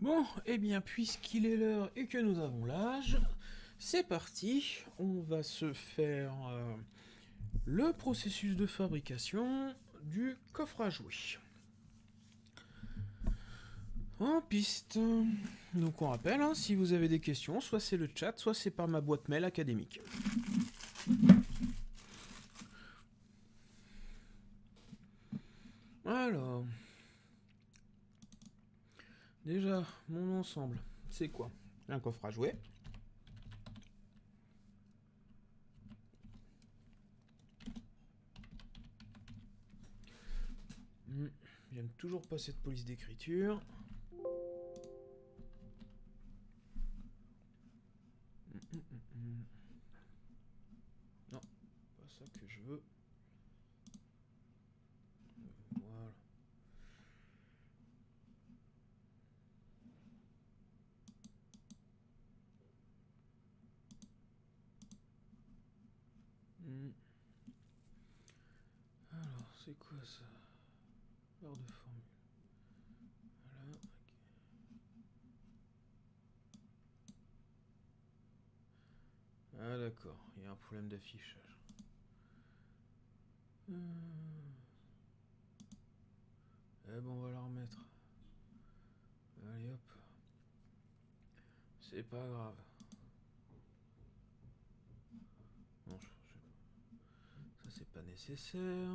Bon, eh bien, puisqu'il est l'heure et que nous avons l'âge, c'est parti. On va se faire le processus de fabrication du coffre à jouer. En piste. Donc on rappelle, hein, si vous avez des questions, soit c'est le chat, soit c'est par ma boîte mail académique. Alors, déjà, mon ensemble, c'est quoi? Un coffre à jouer. J'aime toujours pas cette police d'écriture. Non, pas ça que je veux. Voilà. Alors, c'est quoi ça? Barre de formule. Voilà. Ah d'accord, il y a un problème d'affichage. Eh ben on va la remettre. Allez hop. C'est pas grave. Non, ça c'est pas nécessaire.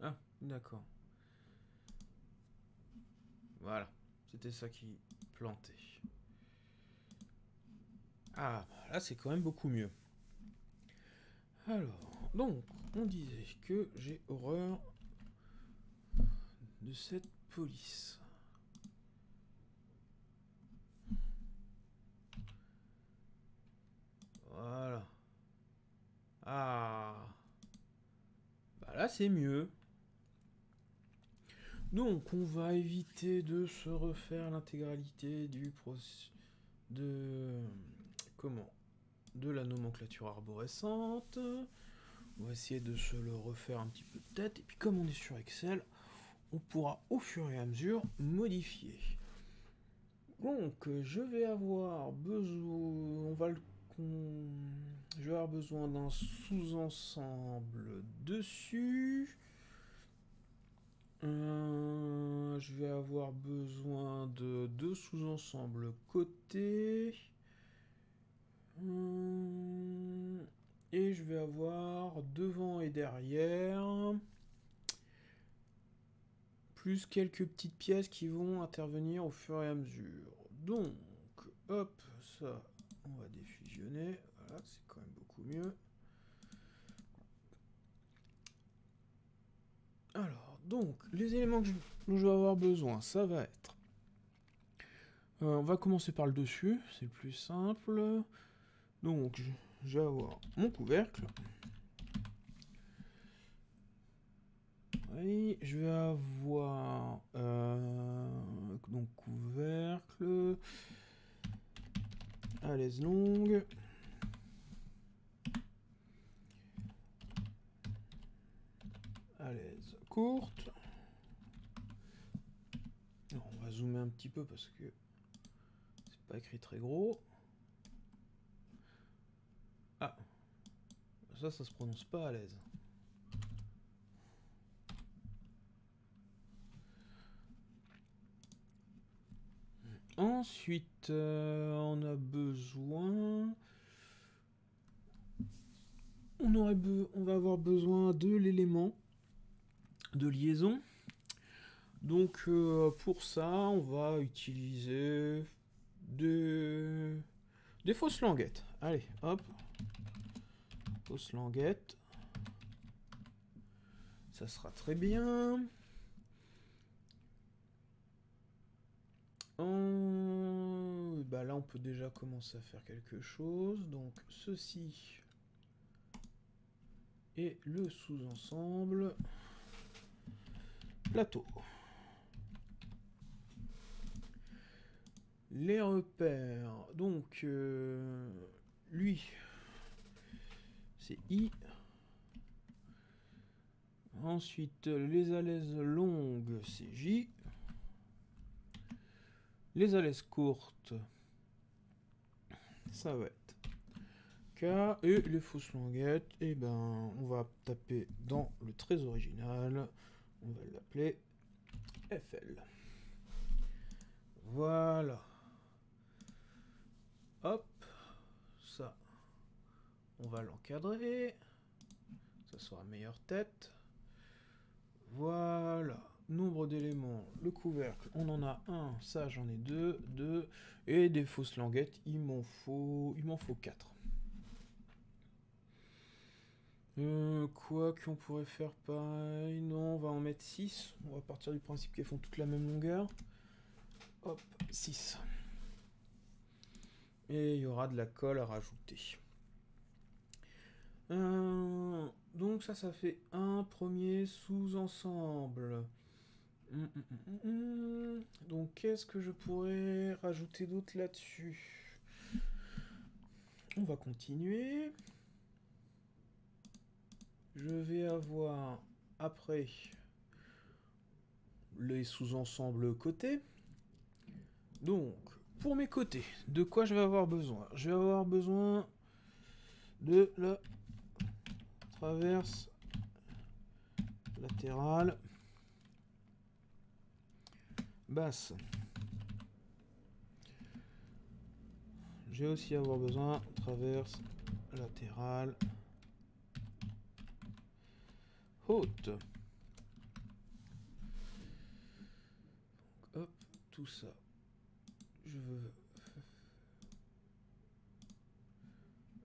Ah, d'accord. Voilà, c'était ça qui plantait. Ah, là c'est quand même beaucoup mieux. Alors, donc, on disait que j'ai horreur de cette police. Voilà. Ah. Bah là c'est mieux. Donc on va éviter de se refaire l'intégralité du de la nomenclature arborescente. On va essayer de se le refaire un petit peu de tête. Et puis comme on est sur Excel, on pourra au fur et à mesure modifier. Donc je vais avoir besoin, je vais avoir besoin d'un sous-ensemble dessus. Je vais avoir besoin de deux sous-ensembles côté. Et je vais avoir devant et derrière. Plus quelques petites pièces qui vont intervenir au fur et à mesure. Donc, hop, ça, on va défusionner. Voilà, c'est quand même beaucoup mieux. Alors, donc, les éléments dont je vais avoir besoin, ça va être... on va commencer par le dessus, c'est le plus simple. Donc, je vais avoir mon couvercle. Oui, je vais avoir donc couvercle, alaise longue, alaise courte. Alors, on va zoomer un petit peu parce que c'est pas écrit très gros. Ah, ça se prononce pas à l'aise. Ensuite, on a besoin... On va avoir besoin de l'élément de liaison. Donc pour ça, on va utiliser des fausses languettes. Allez, hop. Fausses languettes. Ça sera très bien. Bah là, on peut déjà commencer à faire quelque chose. Donc ceci est le sous-ensemble plateau. Les repères, donc lui, c'est I. Ensuite, les alaises longues, c'est J. Les alaises courtes, ça va être K. Et les fausses languettes, et ben, on va taper dans le très original. On va l'appeler FL. Voilà. Hop. Ça, on va l'encadrer. Ça sera meilleure tête. Voilà. Nombre d'éléments, le couvercle, on en a un, ça j'en ai deux, et des fausses languettes, il m'en faut 4. Quoi qu'on pourrait faire pareil, non, on va en mettre 6, on va partir du principe qu'elles font toutes la même longueur. Hop, 6. Et il y aura de la colle à rajouter. Donc ça fait un premier sous-ensemble. Donc qu'est-ce que je pourrais rajouter d'autre là-dessus? On va continuer. Je vais avoir après les sous-ensembles côtés. Donc pour mes côtés, de quoi je vais avoir besoin? Je vais avoir besoin de la traverse latérale basse. Je vais aussi avoir besoin de traverse latérale haute. Hop, tout ça. Je veux...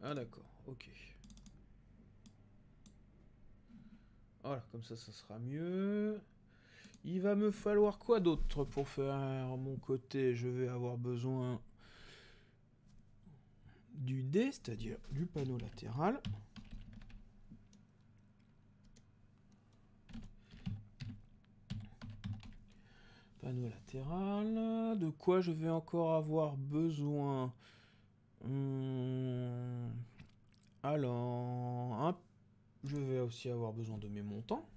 Ah d'accord, ok. Voilà, comme ça, ça sera mieux. Il va me falloir quoi d'autre pour faire mon côté? Je vais avoir besoin du D, c'est-à-dire du panneau latéral. Panneau latéral. De quoi je vais encore avoir besoin? Alors, je vais aussi avoir besoin de mes montants.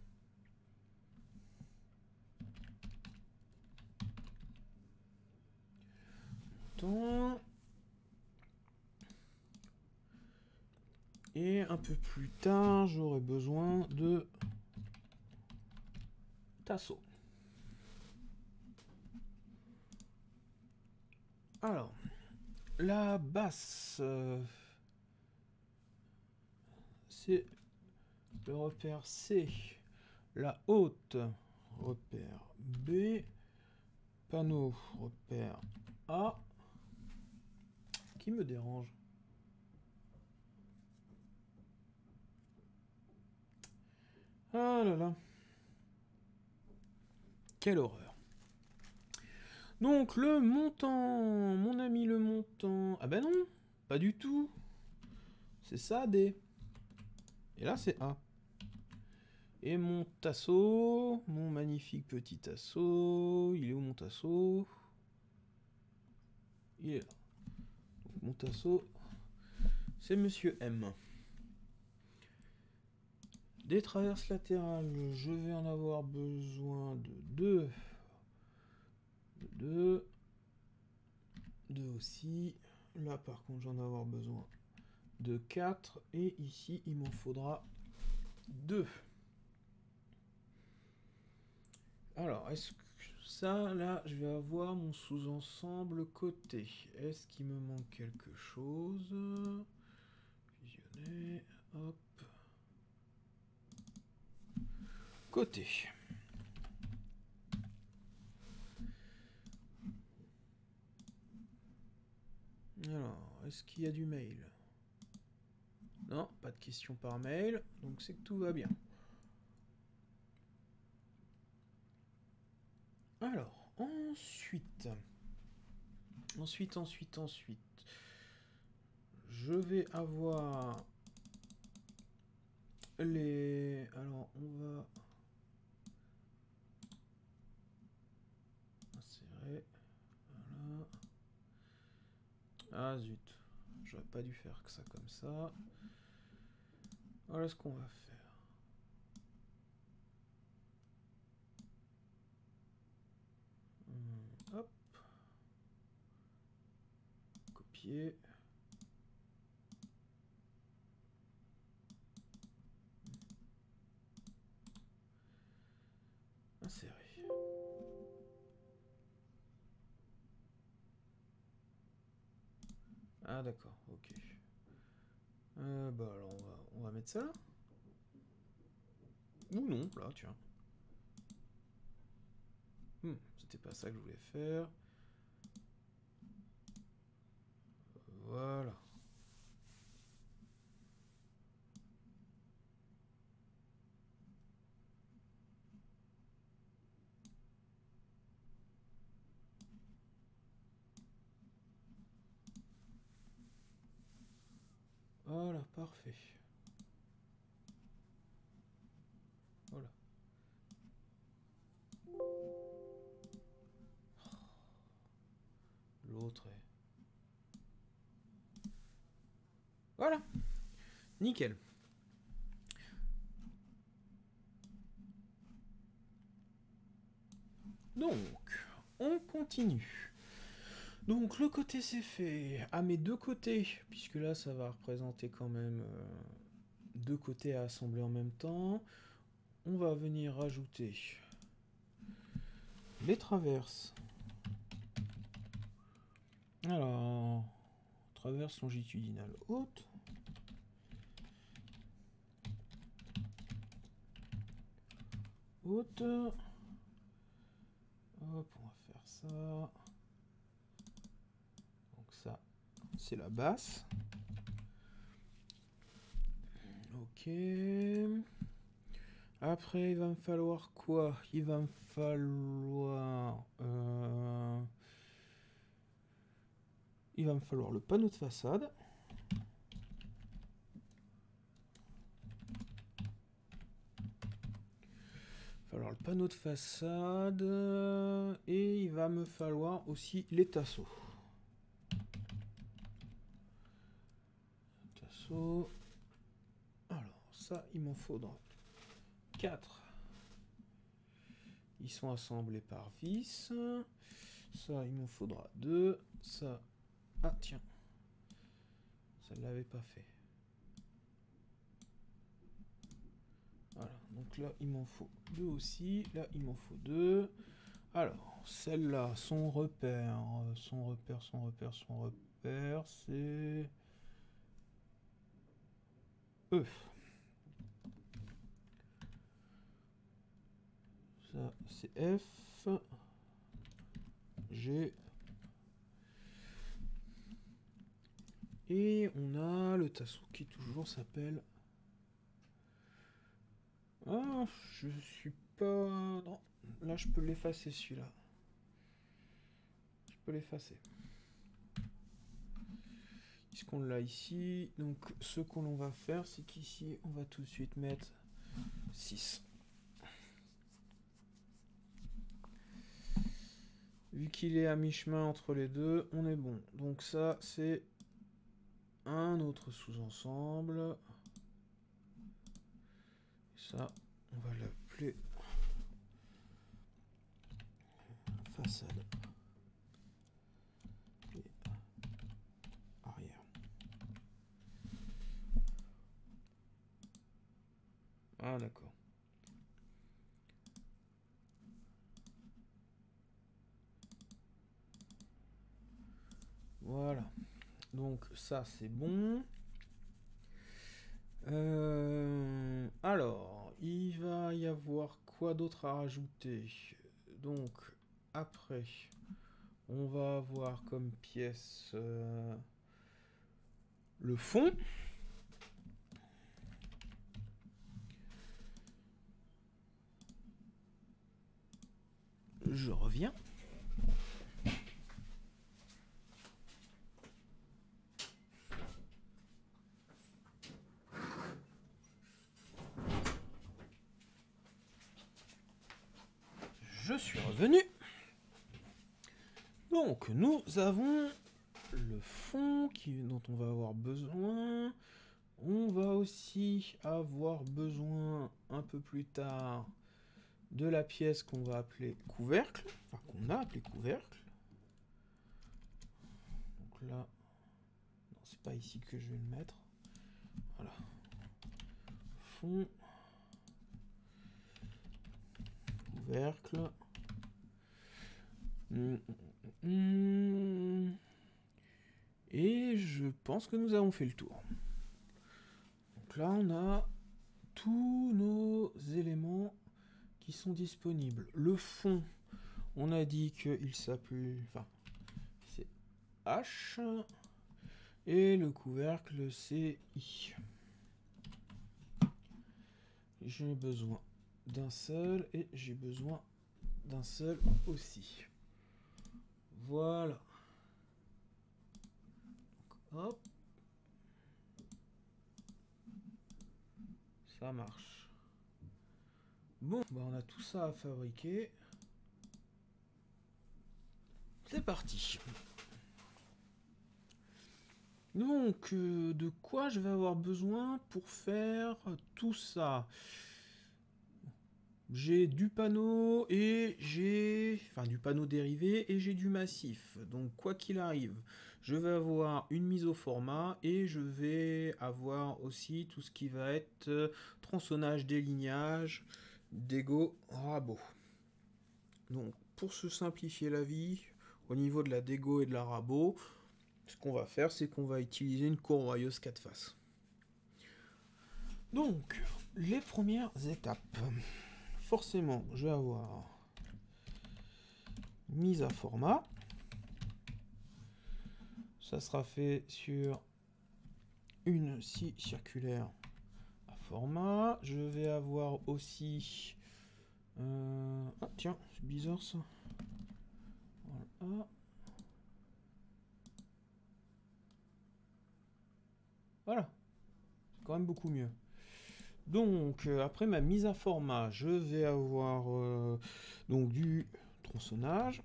Et un peu plus tard, j'aurai besoin de tasseau. Alors, la basse, c'est le repère C. La haute, repère B. Panneau, repère A. Qui me dérange? Ah là là. Quelle horreur. Donc le montant, mon ami le montant. Ah ben non, pas du tout. C'est ça D. Et là c'est A. Et mon tasseau, mon magnifique petit tasseau. Il est où mon tasseau? Il est là. Donc, mon tasseau, c'est Monsieur M. Des traverses latérales, je vais en avoir besoin de 2. 2 aussi. Là par contre j'en ai avoir besoin de 4. Et ici il m'en faudra 2. Alors est-ce que ça là je vais avoir mon sous-ensemble côté? Est-ce qu'il me manque quelque chose? Fusionner, hop. Côté. Alors, est-ce qu'il y a du mail? Non, pas de questions par mail, donc c'est que tout va bien. Alors, ensuite, je vais avoir les... Alors, on va... insérer, voilà. Ah zut, j'aurais pas dû faire que ça comme ça. Voilà ce qu'on va faire. copier. Insérer. Ah d'accord, ok. Bah alors on va mettre ça là. Ou non, là, tiens. C'était pas ça que je voulais faire. Voilà. Voilà, parfait. Voilà. L'autre est... Voilà. Nickel. Donc, on continue. Donc, le côté c'est fait. À mes deux côtés, puisque là, ça va représenter quand même deux côtés à assembler en même temps. On va venir rajouter les traverses. Alors, traverse longitudinale haute. Haute. Hop, on va faire ça. Donc ça, c'est la basse. Ok. Après, il va me falloir quoi? Il va me falloir... il va me falloir le panneau de façade. Le panneau de façade et il va me falloir aussi les tasseaux. Alors ça il m'en faudra 4. Ils sont assemblés par vis. Ça il m'en faudra 2. Ça, ah tiens, ça ne l'avait pas fait. Voilà, donc là il m'en faut 2 aussi, là il m'en faut 2. Alors, celle-là, son repère, c'est E. Ça, c'est F, G. Et on a le tassou qui toujours s'appelle... Ah, je suis pas... Non, là je peux l'effacer celui-là. Je peux l'effacer. Puisqu'on l'a ici, donc ce qu'on va faire, c'est qu'ici, on va tout de suite mettre 6. Vu qu'il est à mi-chemin entre les deux, on est bon. Donc ça, c'est un autre sous-ensemble. Ça, on va l'appeler façade et arrière. Ah d'accord. Voilà. Donc ça c'est bon. Alors, il va y avoir quoi d'autre à rajouter? Donc, après, on va avoir comme pièce le fond. Je reviens. Je suis revenu. Donc, nous avons le fond dont on va avoir besoin. On va aussi avoir besoin un peu plus tard de la pièce qu'on va appeler couvercle. Enfin, qu'on a appelé couvercle. Donc là, c'est pas ici que je vais le mettre. Voilà. Fond. Couvercle. Et je pense que nous avons fait le tour. Donc là, on a tous nos éléments qui sont disponibles. Le fond, on a dit qu'il s'appelle... Enfin, c'est H. Et le couvercle, c'est I. J'ai besoin d'un seul et j'ai besoin d'un seul aussi. Voilà. Donc, hop. Ça marche. Bon, bah on a tout ça à fabriquer. C'est parti. Donc, de quoi je vais avoir besoin pour faire tout ça? J'ai du panneau et j'ai... Enfin, du panneau dérivé et j'ai du massif. Donc, quoi qu'il arrive, je vais avoir une mise au format et je vais avoir aussi tout ce qui va être tronçonnage, délignage, dégo, rabot. Donc, pour se simplifier la vie, au niveau de la dégo et de la rabot, ce qu'on va faire, c'est qu'on va utiliser une courroyeuse 4 faces. Donc, les premières étapes. Forcément, je vais avoir mise à format. Ça sera fait sur une scie circulaire à format. Je vais avoir aussi... Ah tiens, c'est bizarre ça. Voilà. Voilà. C'est quand même beaucoup mieux. Donc, après ma mise à format, je vais avoir donc du tronçonnage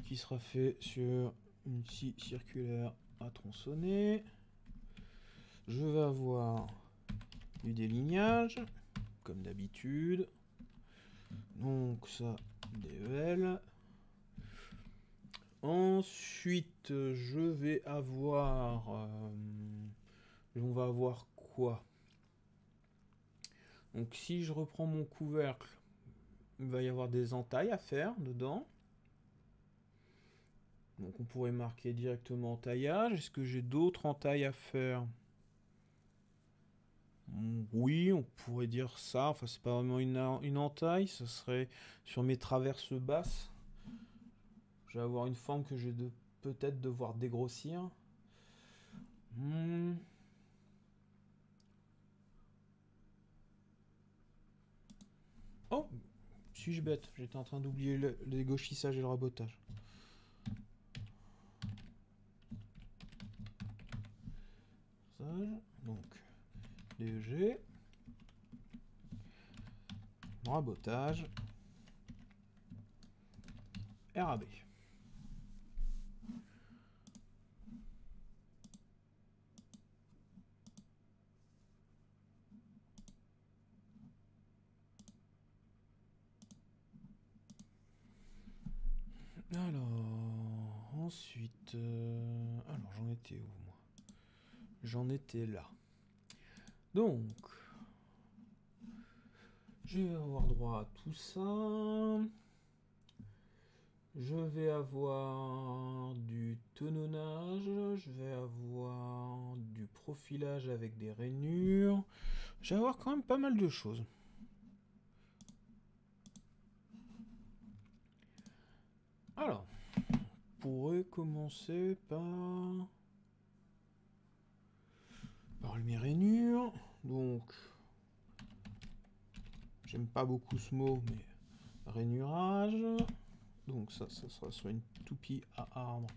qui sera fait sur une scie circulaire à tronçonner. Je vais avoir du délignage, comme d'habitude. Donc ça, DEL. Ensuite, je vais avoir... on va avoir quoi? Donc si je reprends mon couvercle, il va y avoir des entailles à faire dedans. Donc on pourrait marquer directement entaillage. Est-ce que j'ai d'autres entailles à faire? Oui, on pourrait dire ça. Enfin, c'est pas vraiment une entaille, ce serait sur mes traverses basses. Je vais avoir une forme que je vais peut-être devoir dégrossir. Oh, suis-je bête? J'étais en train d'oublier le dégauchissage et le rabotage. Donc, DEG. Rabotage. RAB. Alors, ensuite... alors, j'en étais où, moi? J'en étais là. Donc, je vais avoir droit à tout ça. Je vais avoir du tenonnage. Je vais avoir du profilage avec des rainures. Je vais avoir quand même pas mal de choses. Alors, on pourrait commencer par mes rainures. Donc, j'aime pas beaucoup ce mot, mais rainurage. Donc ça sera sur une toupie à arbre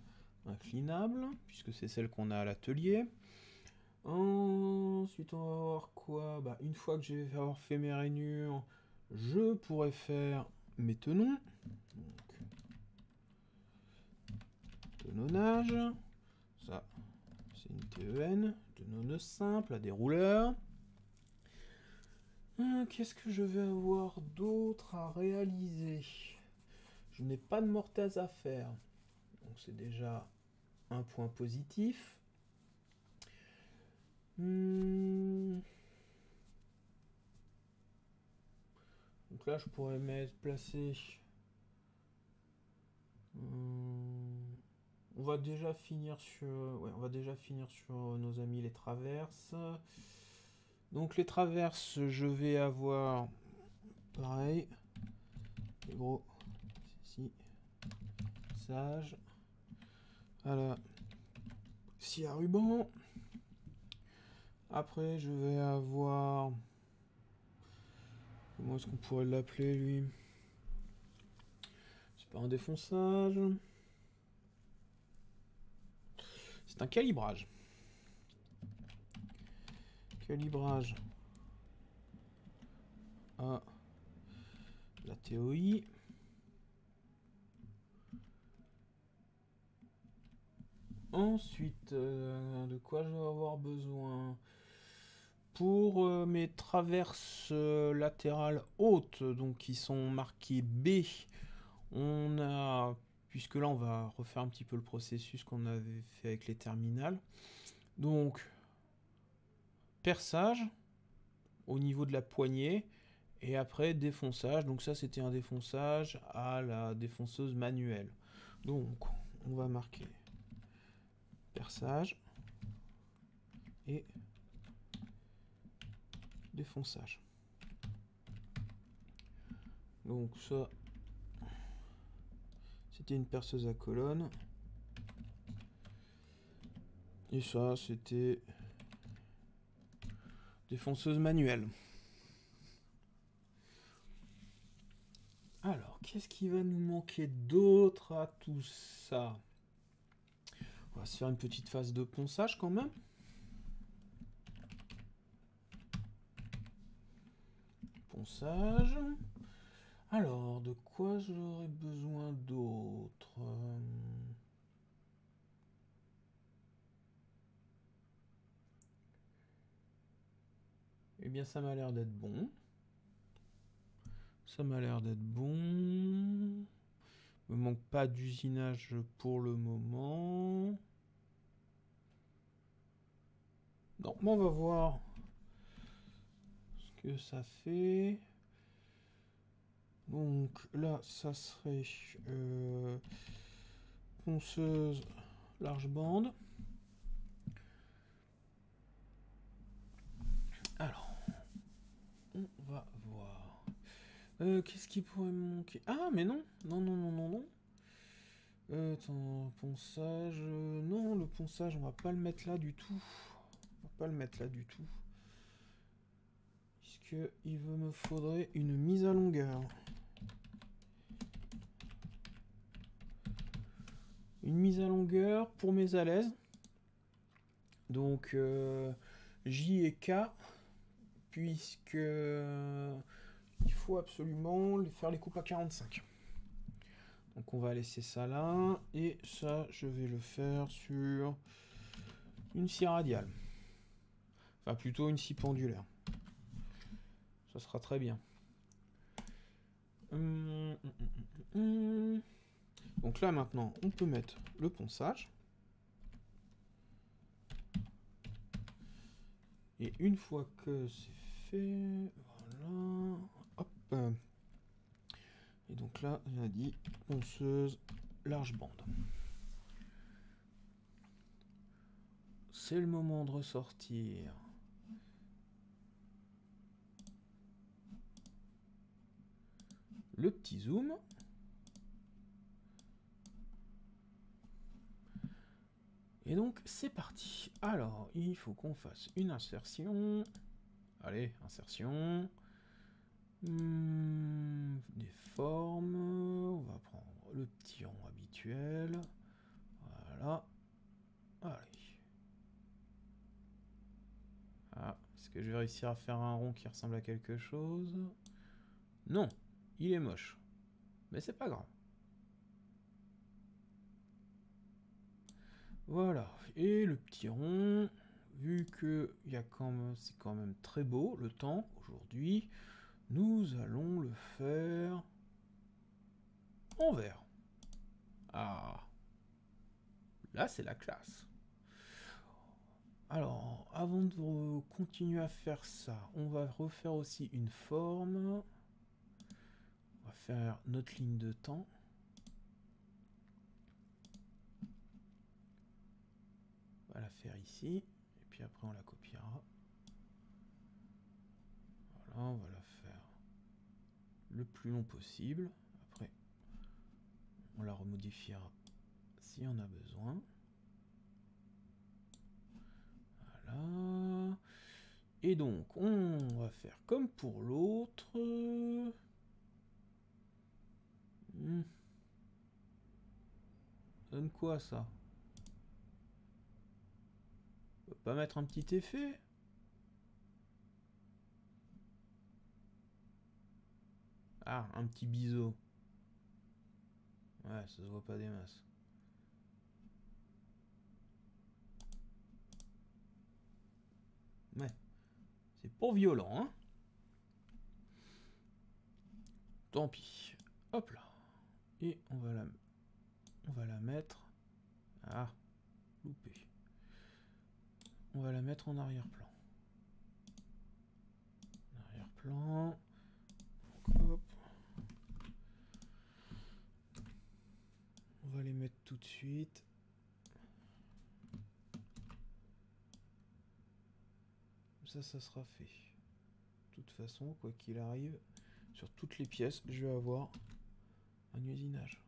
inclinable, puisque c'est celle qu'on a à l'atelier. Ensuite, on va voir quoi? Bah, une fois que je vais avoir fait mes rainures, je pourrais faire mes tenons. Donc, tenonnage. Ça, c'est une TEN. Tenonneuse simple, à des rouleurs. Qu'est-ce que je vais avoir d'autre à réaliser? Je n'ai pas de mortaise à faire. Donc c'est déjà un point positif. Donc là, je pourrais placer... on va déjà finir sur... Ouais, on va déjà finir sur nos amis les traverses. Donc les traverses, je vais avoir... Pareil. Les gros... Ici. Sage. Voilà. Scie à ruban. Après, je vais avoir... Comment est-ce qu'on pourrait l'appeler, lui? C'est pas un défonçage. C'est un calibrage. Calibrage à la TOI. Ensuite, de quoi je vais avoir besoin? Pour mes traverses latérales hautes, donc qui sont marquées B, on a, puisque là on va refaire un petit peu le processus qu'on avait fait avec les terminales. Donc, perçage au niveau de la poignée, et après défonçage. Donc ça c'était un défonçage à la défonceuse manuelle. Donc, on va marquer perçage et défonçage. Donc ça, c'était une perceuse à colonne. Et ça, c'était défonceuse manuelle. Alors, qu'est-ce qui va nous manquer d'autre à tout ça? On va se faire une petite phase de ponçage quand même. Ponçage. Alors, de quoi j'aurais besoin d'autre? Eh bien, ça m'a l'air d'être bon. Ça m'a l'air d'être bon. Il me manque pas d'usinage pour le moment. Donc, on va voir ce que ça fait. Donc là, ça serait ponceuse large bande. Alors, on va voir. Qu'est-ce qui pourrait me manquer? Ah, mais non. Non. Attends, ponçage. Non, le ponçage, on va pas le mettre là du tout. On va pas le mettre là du tout. Puisque il me faudrait une mise à longueur. Une mise à longueur pour mes alaises. Donc J et K, puisque il faut absolument faire les coupes à 45. Donc on va laisser ça là, et ça je vais le faire sur une scie radiale. Enfin plutôt une scie pendulaire. Ça sera très bien. Donc là maintenant on peut mettre le ponçage. Et une fois que c'est fait, voilà, hop. Et donc là, on a dit ponceuse large bande. C'est le moment de ressortir le petit zoom. Et donc, c'est parti. Alors, il faut qu'on fasse une insertion. Allez, insertion. Des formes. On va prendre le petit rond habituel. Voilà. Allez. Ah, est-ce que je vais réussir à faire un rond qui ressemble à quelque chose? Non, il est moche. Mais c'est pas grave. Voilà, et le petit rond, vu que c'est quand même très beau le temps aujourd'hui, nous allons le faire en vert. Ah, Là, c'est la classe. Alors, avant de continuer à faire ça, on va refaire aussi une forme. On va faire notre ligne de temps. On va la faire ici. Et puis après, on la copiera. Voilà, on va la faire le plus long possible. Après, on la remodifiera si on a besoin. Voilà. Et donc, on va faire comme pour l'autre. Donne quoi ça? On peut pas mettre un petit effet? Ah, un petit biseau. Ouais, ça se voit pas des masses. Ouais. C'est pas violent, hein? Tant pis. Hop là. Et on va la mettre... Ah, loupé. On va la mettre en arrière-plan. Arrière-plan. Hop. On va les mettre tout de suite. Ça sera fait. De toute façon, quoi qu'il arrive, sur toutes les pièces, je vais avoir un usinage.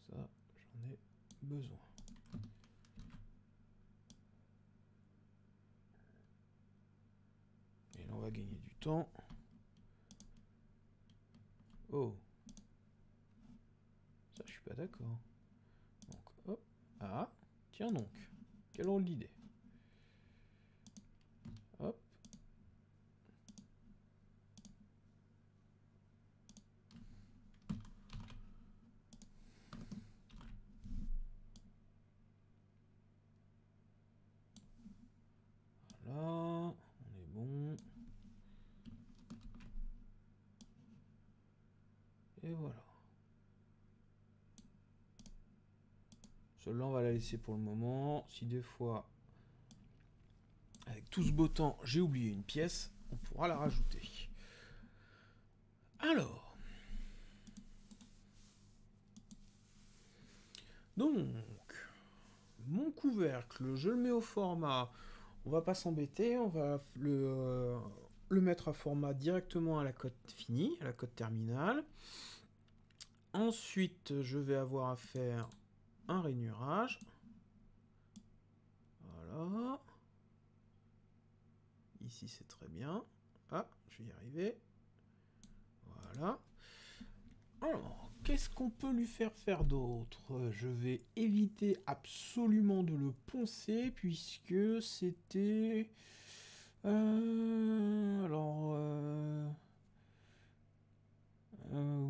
Ça, j'en ai besoin. Et là, on va gagner du temps. Oh. Ça, je suis pas d'accord. Donc, hop. Ah, tiens donc. Quelle drôle d'idée. Hop. Voilà, on est bon. Et voilà. Celle-là, on va la laisser pour le moment. Si des fois, avec tout ce beau temps, j'ai oublié une pièce, on pourra la rajouter. Alors. Donc, mon couvercle, je le mets au format. On va pas s'embêter, on va le mettre à format directement à la cote finie, à la cote terminale. Ensuite, je vais avoir à faire un rainurage. Voilà. Ici, c'est très bien. Ah, je vais y arriver. Voilà. Alors, qu'est-ce qu'on peut lui faire d'autre? Je vais éviter absolument de le poncer, puisque c'était...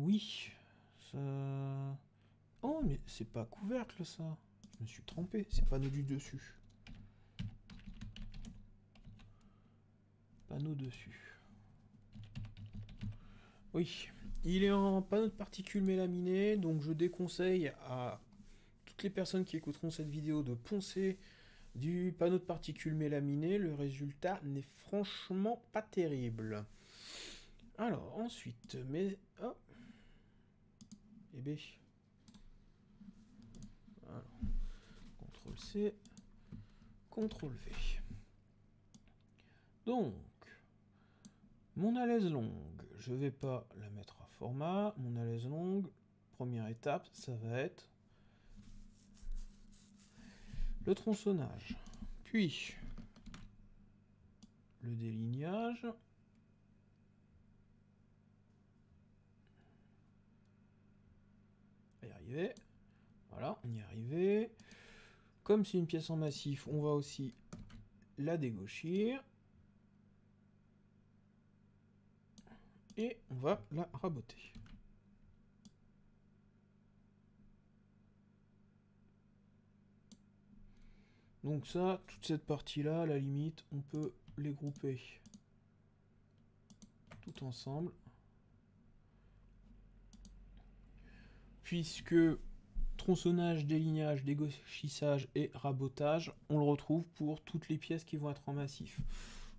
oui. Ça... Oh, mais c'est pas couvercle, ça. Je me suis trompé, c'est panneau du dessus. Panneau dessus. Oui, il est en panneau de particules mélaminées, donc je déconseille à toutes les personnes qui écouteront cette vidéo de poncer du panneau de particules mélaminées. Le résultat n'est franchement pas terrible. Alors, ensuite, mais... Oh. Eh bien... Alors, CTRL-C, CTRL-V. Donc, mon alaise longue, je vais pas la mettre à format. Mon alaise longue, première étape, ça va être le tronçonnage, puis le délignage, on va y arriver, voilà, on y est arrivé. Comme c'est une pièce en massif, on va aussi la dégauchir, et on va la raboter. Donc ça, toute cette partie-là, à la limite, on peut les grouper tout ensemble. puisque tronçonnage, délignage, dégauchissage et rabotage, on le retrouve pour toutes les pièces qui vont être en massif.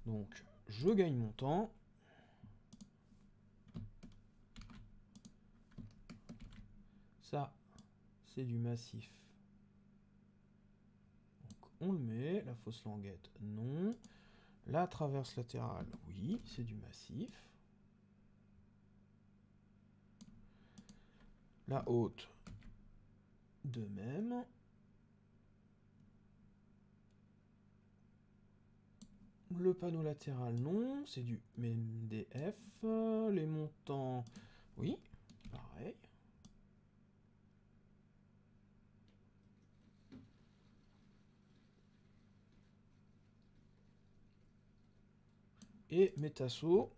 Donc, je gagne mon temps. Ça, c'est du massif. Donc, on le met. La fausse languette, non. La traverse latérale, oui, c'est du massif. La haute, de même. Le panneau latéral, non, c'est du MDF. Les montants, oui, pareil. Et mes tasseaux,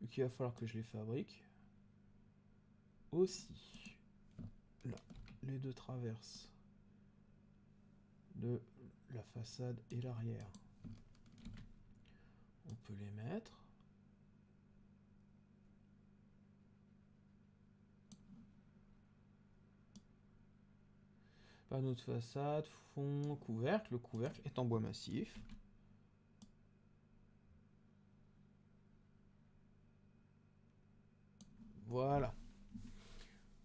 vu qu'il va falloir que je les fabrique, aussi. Là, les deux traverses de la façade et l'arrière. On peut les mettre. Panneau de façade, fond, couvercle. Le couvercle est en bois massif. Voilà.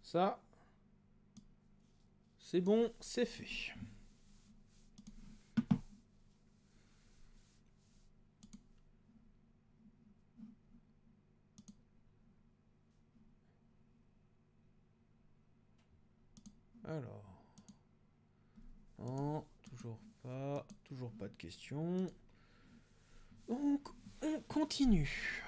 Ça, c'est bon, c'est fait. Alors. Non, toujours pas de questions. Donc, on continue.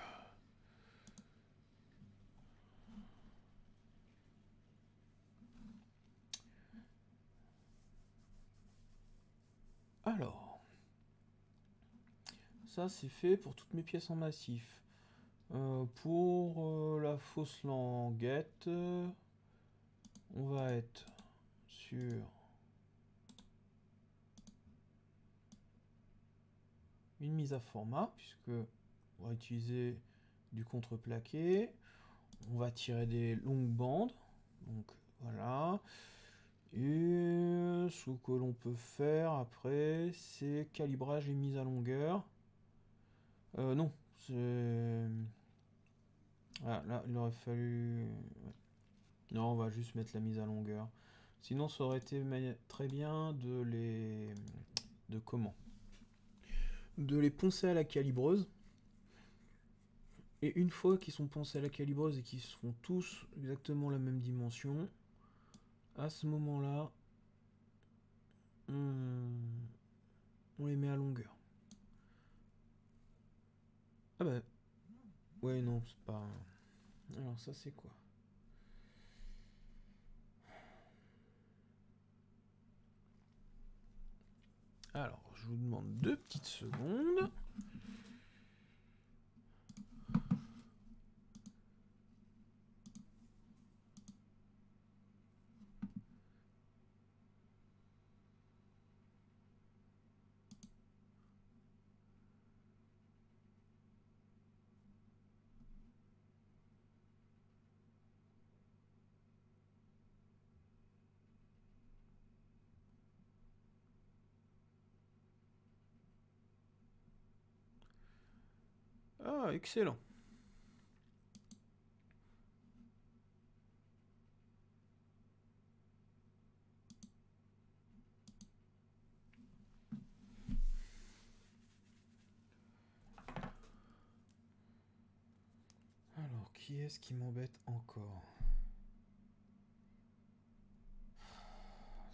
Alors, ça c'est fait pour toutes mes pièces en massif. Pour la fausse languette, on va être sur une mise à format, puisque on va utiliser du contreplaqué. On va tirer des longues bandes, donc voilà. Et ce que l'on peut faire après, c'est calibrage et mise à longueur. Non, c'est... Ah, là, il aurait fallu... Ouais. Non, on va juste mettre la mise à longueur. Sinon, ça aurait été très bien de les... De comment? De les poncer à la calibreuse. Et une fois qu'ils sont poncés à la calibreuse et qu'ils seront tous exactement la même dimension, à ce moment-là, on les met à longueur. Ah bah... Ouais, non, c'est pas... Alors ça, c'est quoi? Alors, je vous demande 2 petites secondes. Ah, excellent. Alors, qui est-ce qui m'embête encore?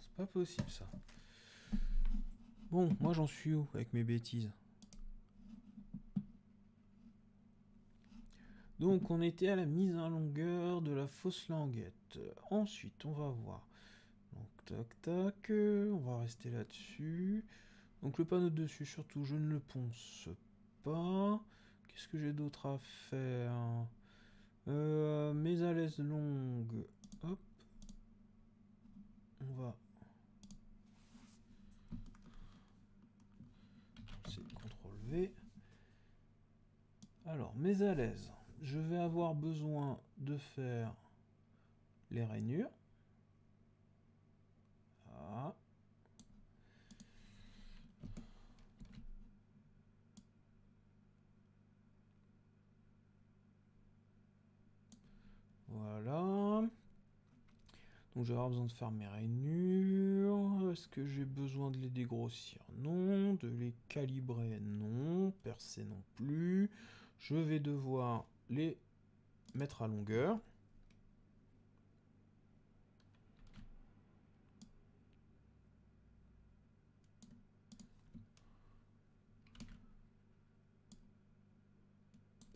C'est pas possible, ça. Bon, moi j'en suis où avec mes bêtises? Donc, on était à la mise en longueur de la fausse languette. Ensuite, on va voir. Donc, tac, tac. On va rester là-dessus. Donc, le panneau de dessus, surtout, je ne le ponce pas. Qu'est-ce que j'ai d'autre à faire? Mes alaises longues. Hop. On va... C'est CTRL-V. Alors, mes alaises. Je vais avoir besoin de faire les rainures. Donc je vais avoir besoin de faire mes rainures. Est-ce que j'ai besoin de les dégrossir? Non. De les calibrer? Non. Percer non plus. Je vais devoir les mettre à longueur.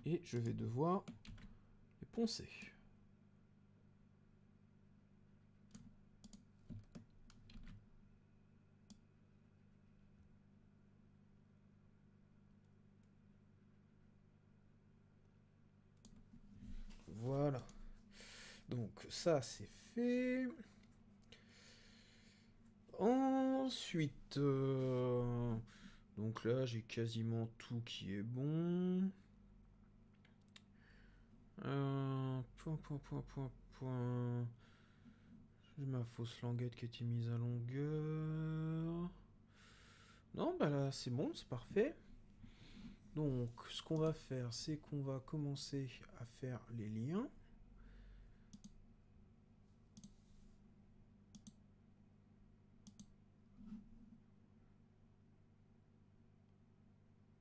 Et je vais devoir les poncer. Voilà. Donc ça c'est fait. Ensuite, donc là j'ai quasiment tout qui est bon. Point. J'ai ma fausse languette qui a été mise à longueur. Non, bah là c'est bon, c'est parfait. Donc ce qu'on va faire, c'est qu'on va commencer à faire les liens.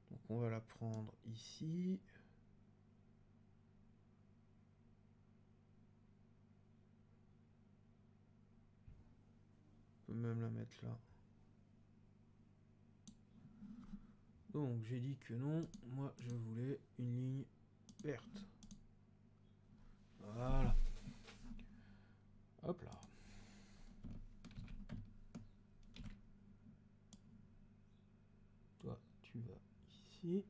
Donc on va la prendre ici. On peut même la mettre là. Donc j'ai dit que non, moi je voulais une ligne verte. Voilà. Hop là. Toi, tu vas ici.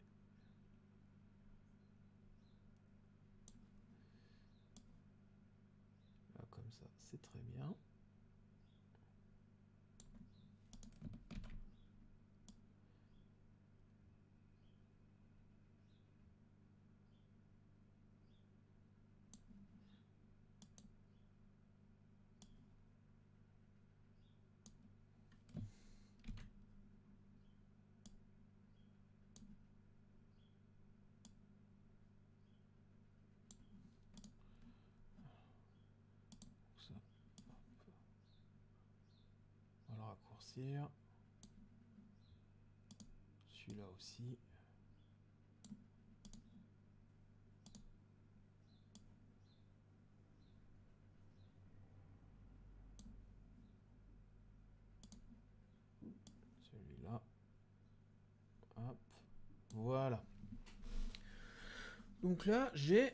Là, comme ça, c'est très bien. Ça, on va le raccourcir. Celui-là aussi. Celui-là. Hop. Voilà. Donc là, j'ai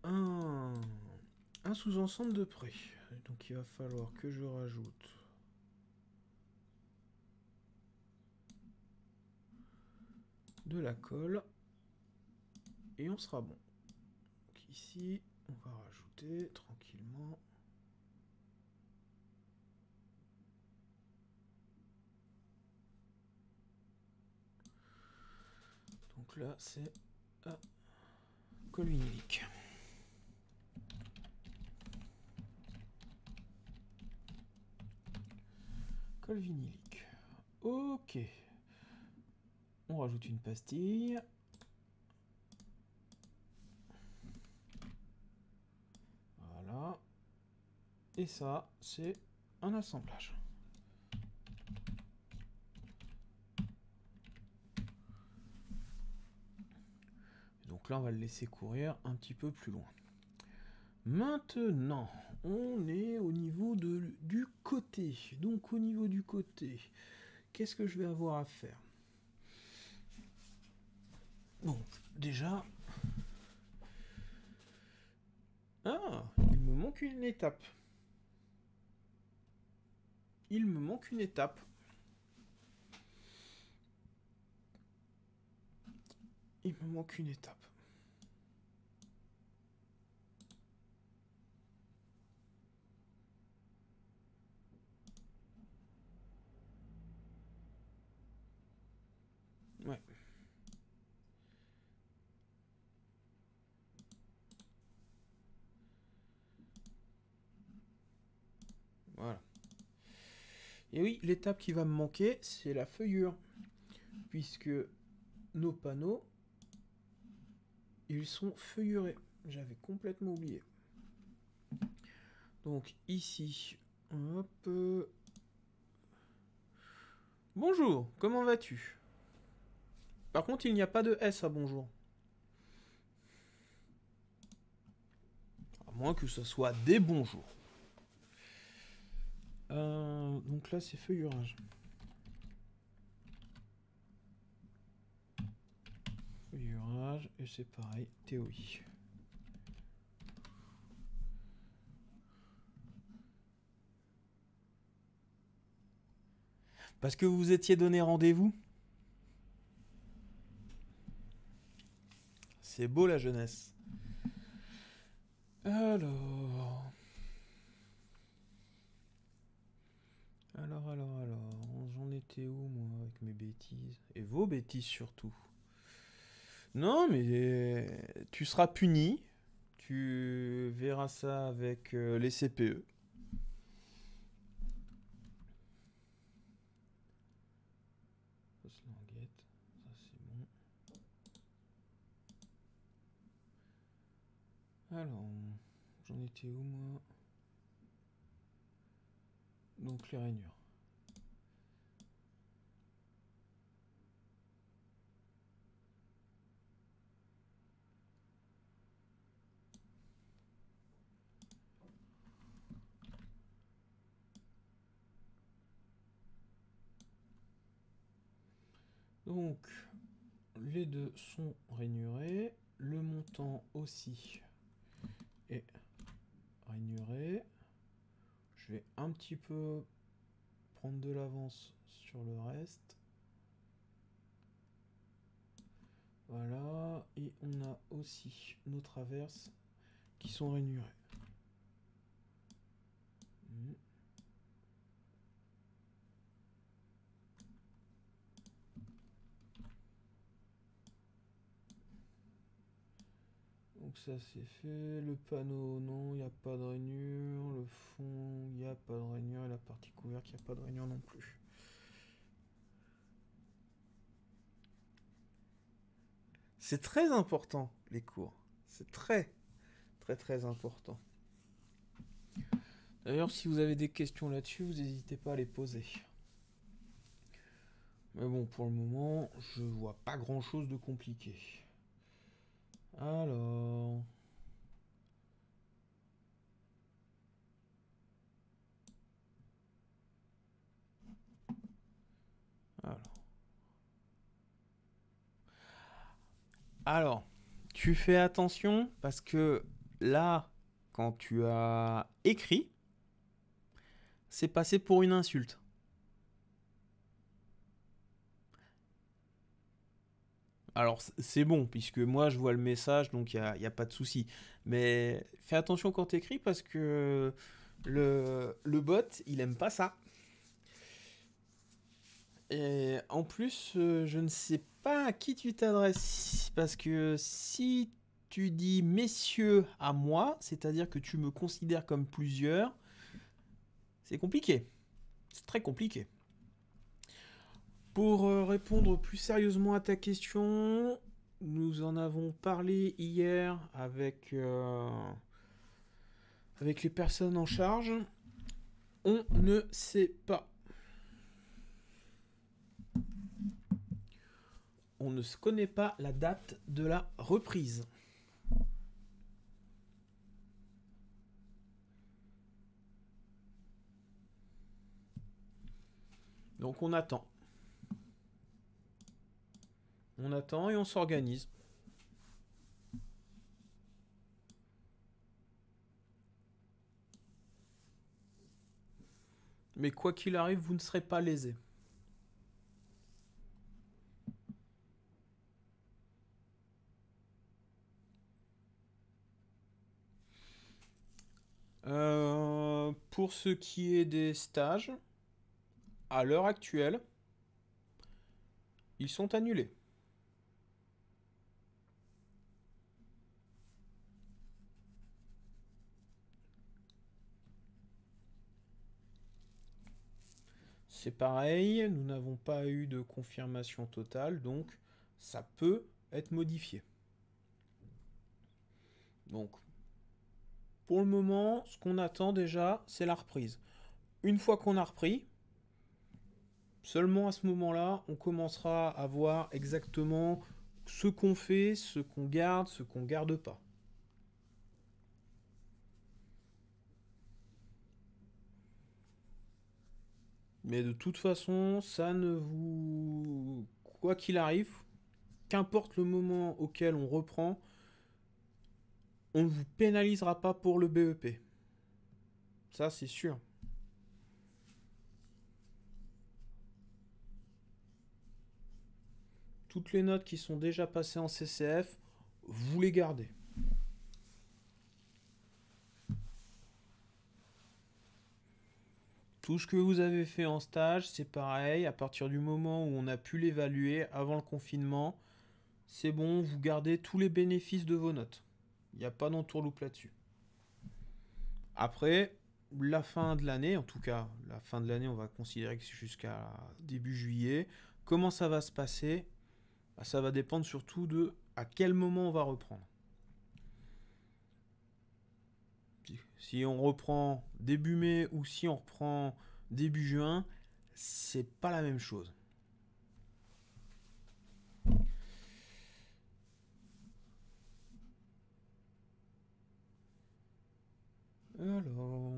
un sous-ensemble de près. Donc il va falloir que je rajoute de la colle et on sera bon. Donc ici, on va rajouter tranquillement. Donc là, c'est colle vinylique. Colle vinylique. Ok. On rajoute une pastille. Voilà. Et ça, c'est un assemblage. Donc là, on va le laisser courir un petit peu plus loin. Maintenant, on est au niveau du côté. Donc au niveau du côté, qu'est-ce que je vais avoir à faire? Donc déjà... Ah, il me manque une étape. Il me manque une étape. Il me manque une étape. Ouais. Voilà. Et oui, l'étape qui va me manquer, c'est la feuillure. Puisque nos panneaux, ils sont feuillurés. J'avais complètement oublié. Donc ici, hop. Bonjour, comment vas-tu? Par contre, il n'y a pas de S à bonjour. À moins que ce soit des bonjours. Donc là, c'est feuillurage. Feuillurage, et c'est pareil, théorie. Parce que vous vous étiez donné rendez-vous? C'est beau la jeunesse. Alors, j'en étais où moi avec mes bêtises? Et vos bêtises surtout. Non mais tu seras puni. Tu verras ça avec les CPE. Fausse languette, ça c'est bon. Alors, j'en étais où moi? Donc les rainures. Donc, les deux sont rainurés. Le montant aussi est rainuré. Je vais un petit peu prendre de l'avance sur le reste. Voilà. Et on a aussi nos traverses qui sont rainurées. Donc ça c'est fait. Le panneau, non, il n'y a pas de rainure. Le fond, il n'y a pas de rainure. Et la partie couverte, il n'y a pas de rainure non plus. C'est très important, les cours. C'est très, très, très important. D'ailleurs, si vous avez des questions là-dessus, vous n'hésitez pas à les poser. Mais bon, pour le moment, je vois pas grand-chose de compliqué. Alors... Alors, tu fais attention parce que là, quand tu as écrit, c'est passé pour une insulte. Alors, c'est bon, puisque moi, je vois le message, donc il n'y a pas de souci. Mais fais attention quand tu écris parce que le bot, il aime pas ça. Et en plus, je ne sais pas à qui tu t'adresses. Parce que si tu dis messieurs à moi, c'est-à-dire que tu me considères comme plusieurs, c'est compliqué. C'est très compliqué. Pour répondre plus sérieusement à ta question, nous en avons parlé hier avec les personnes en charge. On ne sait pas. On ne se connaît pas la date de la reprise. Donc on attend. On attend et on s'organise. Mais quoi qu'il arrive, vous ne serez pas lésés. Pour ce qui est des stages, à l'heure actuelle, ils sont annulés. C'est pareil, nous n'avons pas eu de confirmation totale, donc ça peut être modifié. Donc, pour le moment, ce qu'on attend déjà, c'est la reprise. Une fois qu'on a repris, seulement à ce moment-là, on commencera à voir exactement ce qu'on fait, ce qu'on garde, ce qu'on garde pas. Mais de toute façon, ça ne vous... Quoi qu'il arrive, qu'importe le moment auquel on reprend, on ne vous pénalisera pas pour le BEP. Ça, c'est sûr. Toutes les notes qui sont déjà passées en CCF, vous les gardez. Tout ce que vous avez fait en stage, c'est pareil. À partir du moment où on a pu l'évaluer avant le confinement, c'est bon, vous gardez tous les bénéfices de vos notes. Il n'y a pas d'entourloupe là-dessus. Après, la fin de l'année, en tout cas, la fin de l'année, on va considérer que c'est jusqu'à début juillet. Comment ça va se passer? Ça va dépendre surtout de à quel moment on va reprendre. Si on reprend début mai ou si on reprend début juin, c'est pas la même chose. Alors...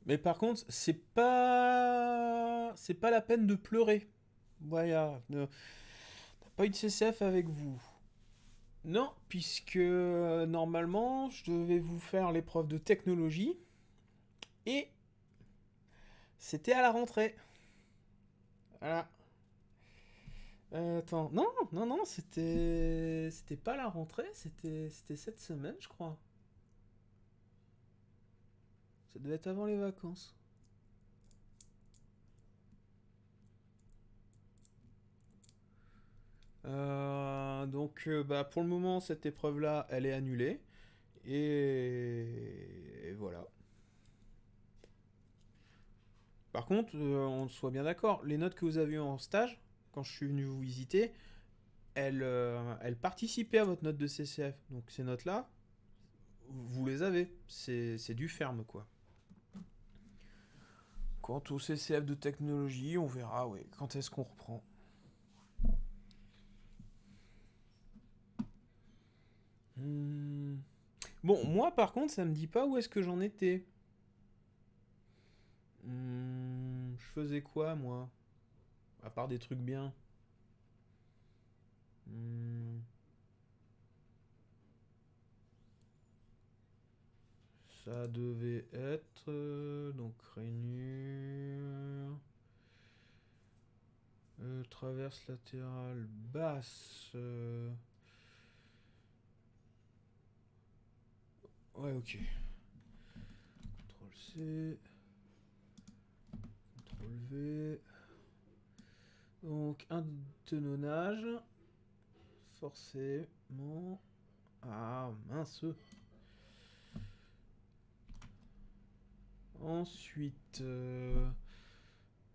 Mais par contre, c'est pas la peine de pleurer. Voilà, t'as pas eu de CCF avec vous. Non, puisque normalement, je devais vous faire l'épreuve de technologie et c'était à la rentrée. Voilà. Attends, non, non, non, c'était pas la rentrée, c'était cette semaine, je crois. Ça devait être avant les vacances. Donc, pour le moment, cette épreuve-là, elle est annulée. Et voilà. Par contre, on soit bien d'accord, les notes que vous avez eues en stage, quand je suis venu vous visiter, elles participaient à votre note de CCF. Donc ces notes-là, vous les avez. C'est du ferme, quoi. Quant au CCF de technologie, on verra, ouais, quand est-ce qu'on reprend. Hmm. Bon, moi, par contre, ça me dit pas où est-ce que j'en étais. Je faisais quoi, moi? À part des trucs bien. Hmm. Ça devait être... donc, rainure... traverse latérale basse. Ouais, ok. CTRL C. CTRL V. Donc, un tenonnage. Forcément. Ah, mince. Ensuite, je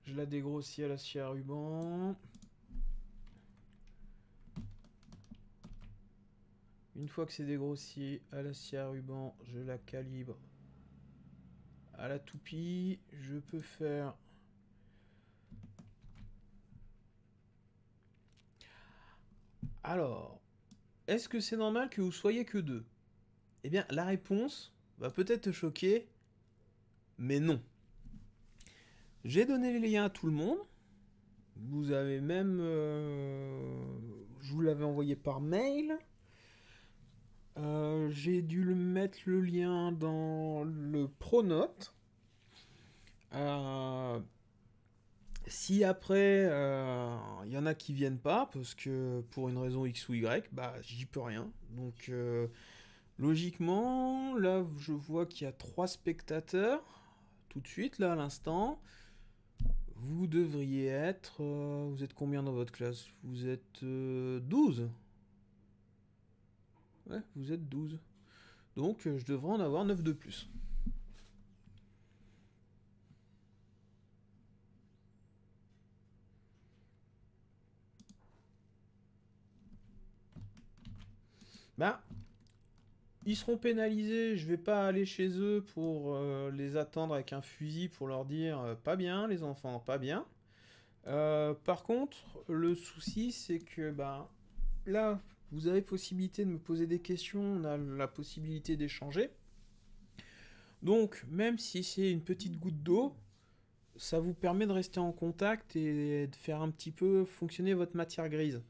la dégrossis à la scie à ruban. Une fois que c'est dégrossi à la scie à ruban, je la calibre à la toupie. Je peux faire... Alors, est-ce que c'est normal que vous soyez que deux? Eh bien, la réponse va peut-être te choquer, mais non. J'ai donné les liens à tout le monde. Vous avez même... je vous l'avais envoyé par mail. J'ai dû mettre le lien dans le Pronote. Si après, il y en a qui viennent pas, parce que pour une raison X ou Y, bah j'y peux rien. Donc logiquement, là je vois qu'il y a 3 spectateurs, tout de suite, là à l'instant. Vous devriez être... vous êtes combien dans votre classe? Vous êtes 12. Ouais, vous êtes 12. Donc je devrais en avoir 9 de plus. Ben, ils seront pénalisés, je vais pas aller chez eux pour les attendre avec un fusil pour leur dire pas bien les enfants, pas bien. Par contre, le souci c'est que ben, là, vous avez possibilité de me poser des questions, on a la possibilité d'échanger. Donc, même si c'est une petite goutte d'eau, ça vous permet de rester en contact et de faire un petit peu fonctionner votre matière grise.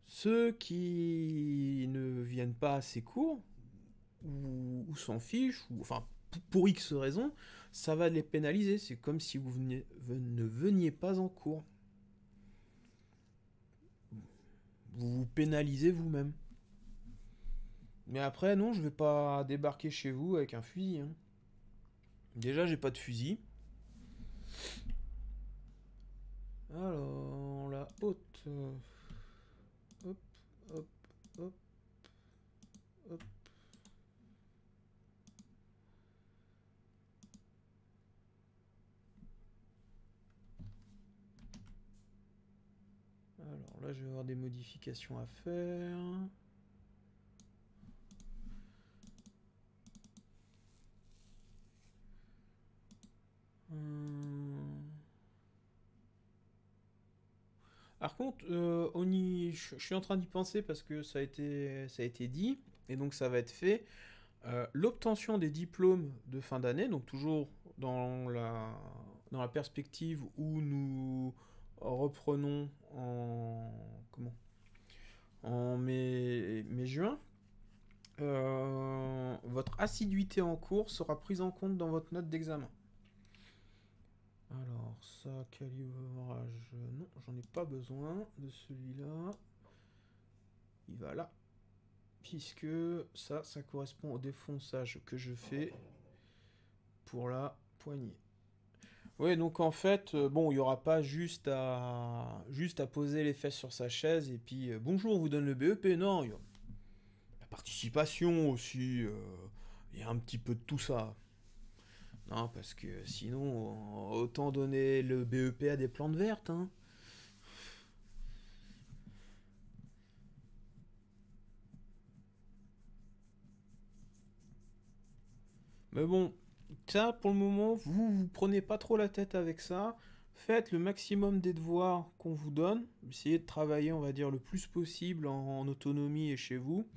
Ceux qui ne viennent pas à ces cours, ou s'en fichent, ou enfin pour X raisons, ça va les pénaliser. C'est comme si vous ne veniez pas en cours. Vous vous pénalisez vous-même. Mais après, non, je vais pas débarquer chez vous avec un fusil, hein. Déjà, j'ai pas de fusil. Alors, la haute. Hop, hop, hop, hop. Alors là, je vais avoir des modifications à faire. Par contre, je suis en train d'y penser parce que ça a été dit, et donc ça va être fait. L'obtention des diplômes de fin d'année, donc toujours dans la perspective où nous reprenons en mai-juin, votre assiduité en cours sera prise en compte dans votre note d'examen. Alors, ça, calibrage, non, j'en ai pas besoin de celui-là. Il va là. Puisque ça correspond au défonçage que je fais pour la poignée. Oui, donc en fait, bon, il n'y aura pas juste à poser les fesses sur sa chaise et puis bonjour, on vous donne le BEP. Non, il y a la participation aussi. Il y a un petit peu de tout ça. Non, parce que sinon, autant donner le BEP à des plantes vertes, hein. Mais bon, ça, pour le moment, vous prenez pas trop la tête avec ça. Faites le maximum des devoirs qu'on vous donne. Essayez de travailler, on va dire, le plus possible en autonomie et chez vous.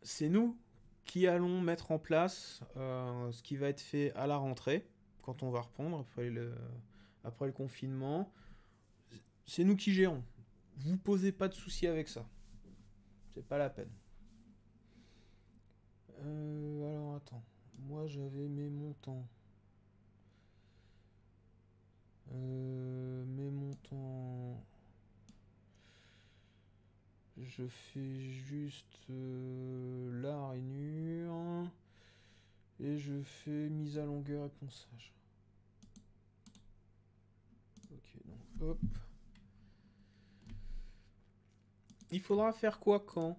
C'est nous qui allons mettre en place ce qui va être fait à la rentrée, quand on va reprendre après le confinement. C'est nous qui gérons. Vous posez pas de soucis avec ça. C'est pas la peine. Alors attends. Moi j'avais mes montants. Mes montants. Je fais juste la rainure. Et je fais mise à longueur et ponçage. Ok, donc hop. Il faudra faire quoi quand?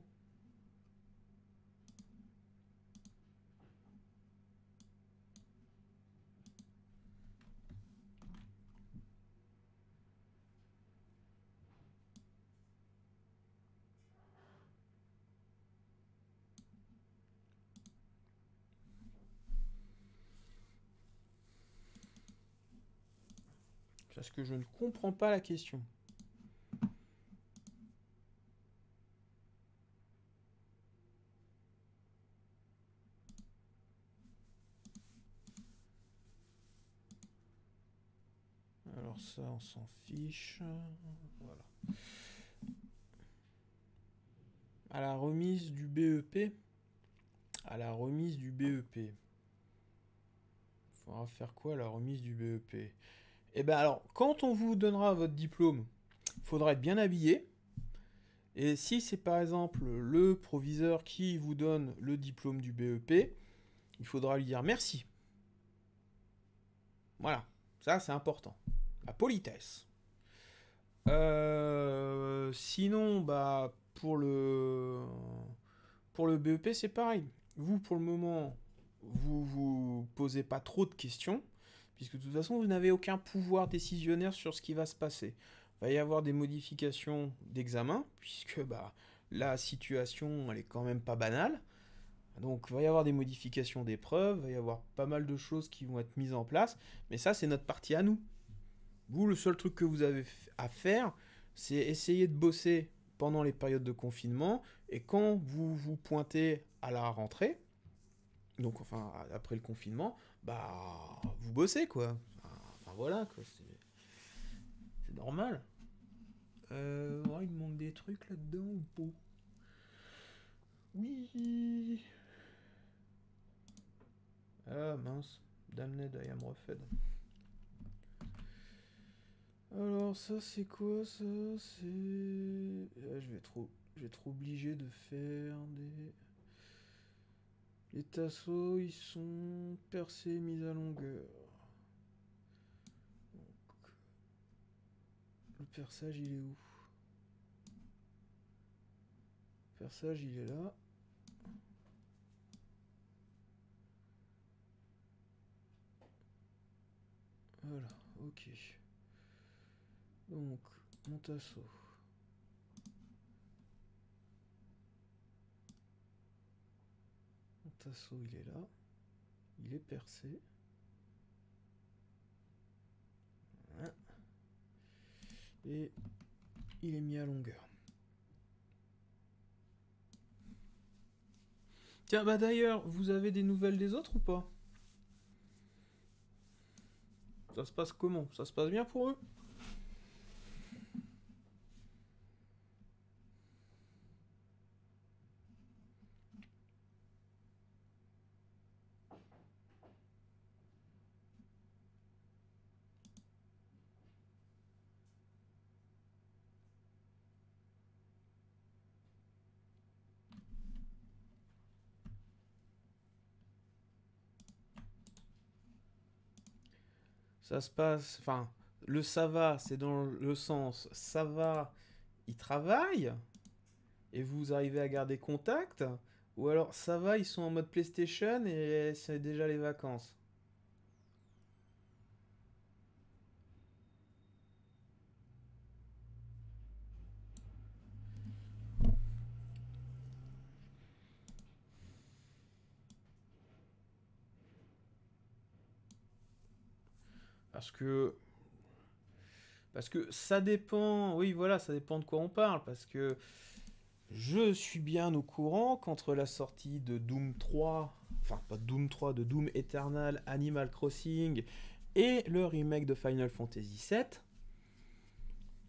Parce que je ne comprends pas la question. Alors ça, on s'en fiche. Voilà. À la remise du BEP. À la remise du BEP. Il faudra faire quoi à la remise du BEP? Eh ben alors, quand on vous donnera votre diplôme, il faudra être bien habillé. Et si c'est par exemple le proviseur qui vous donne le diplôme du BEP, il faudra lui dire merci. Voilà, ça c'est important. La politesse. Sinon, bah, pour le BEP, c'est pareil. Vous, pour le moment, vous posez pas trop de questions, puisque de toute façon, vous n'avez aucun pouvoir décisionnaire sur ce qui va se passer. Il va y avoir des modifications d'examen, puisque bah, la situation, elle est quand même pas banale. Donc, il va y avoir des modifications d'épreuves, il va y avoir pas mal de choses qui vont être mises en place, mais ça, c'est notre partie à nous. Vous, le seul truc que vous avez à faire, c'est essayer de bosser pendant les périodes de confinement, et quand vous vous pointez à la rentrée, donc enfin après le confinement, bah vous bossez quoi. Enfin voilà quoi, c'est normal. Ouais, il me manque des trucs là-dedans ou pas? Oui. Ah mince, Damned I Am Refed. Alors ça c'est quoi ça? C'est... Ah, je vais être obligé de faire des... Les tasseaux ils sont percés, mis à longueur. Donc, le perçage il est où? Le perçage il est là. Voilà, ok. Donc, mon tasseau. Mon tasseau il est là. Il est percé. Voilà. Et il est mis à longueur. Tiens, bah d'ailleurs, vous avez des nouvelles des autres ou pas? Ça se passe comment? Ça se passe bien pour eux? Ça se passe... Enfin, le ça va, c'est dans le sens ça va, ils travaillent, et vous arrivez à garder contact, ou alors ça va, ils sont en mode PlayStation et c'est déjà les vacances. Parce que... Parce que ça dépend... Oui, voilà, ça dépend de quoi on parle, parce que je suis bien au courant qu'entre la sortie de Doom 3, enfin pas Doom 3, de Doom Eternal, Animal Crossing et le remake de Final Fantasy VII,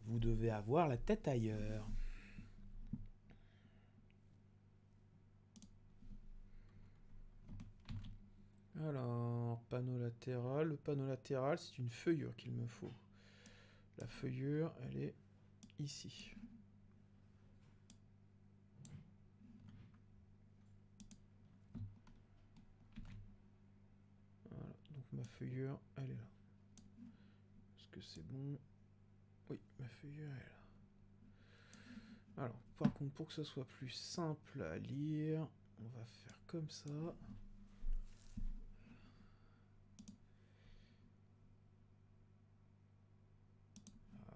vous devez avoir la tête ailleurs. Alors, panneau latéral. Le panneau latéral, c'est une feuillure qu'il me faut. La feuillure, elle est ici. Voilà, donc ma feuillure, elle est là. Est-ce que c'est bon? Oui, ma feuillure est là. Alors, par contre, pour que ce soit plus simple à lire, on va faire comme ça.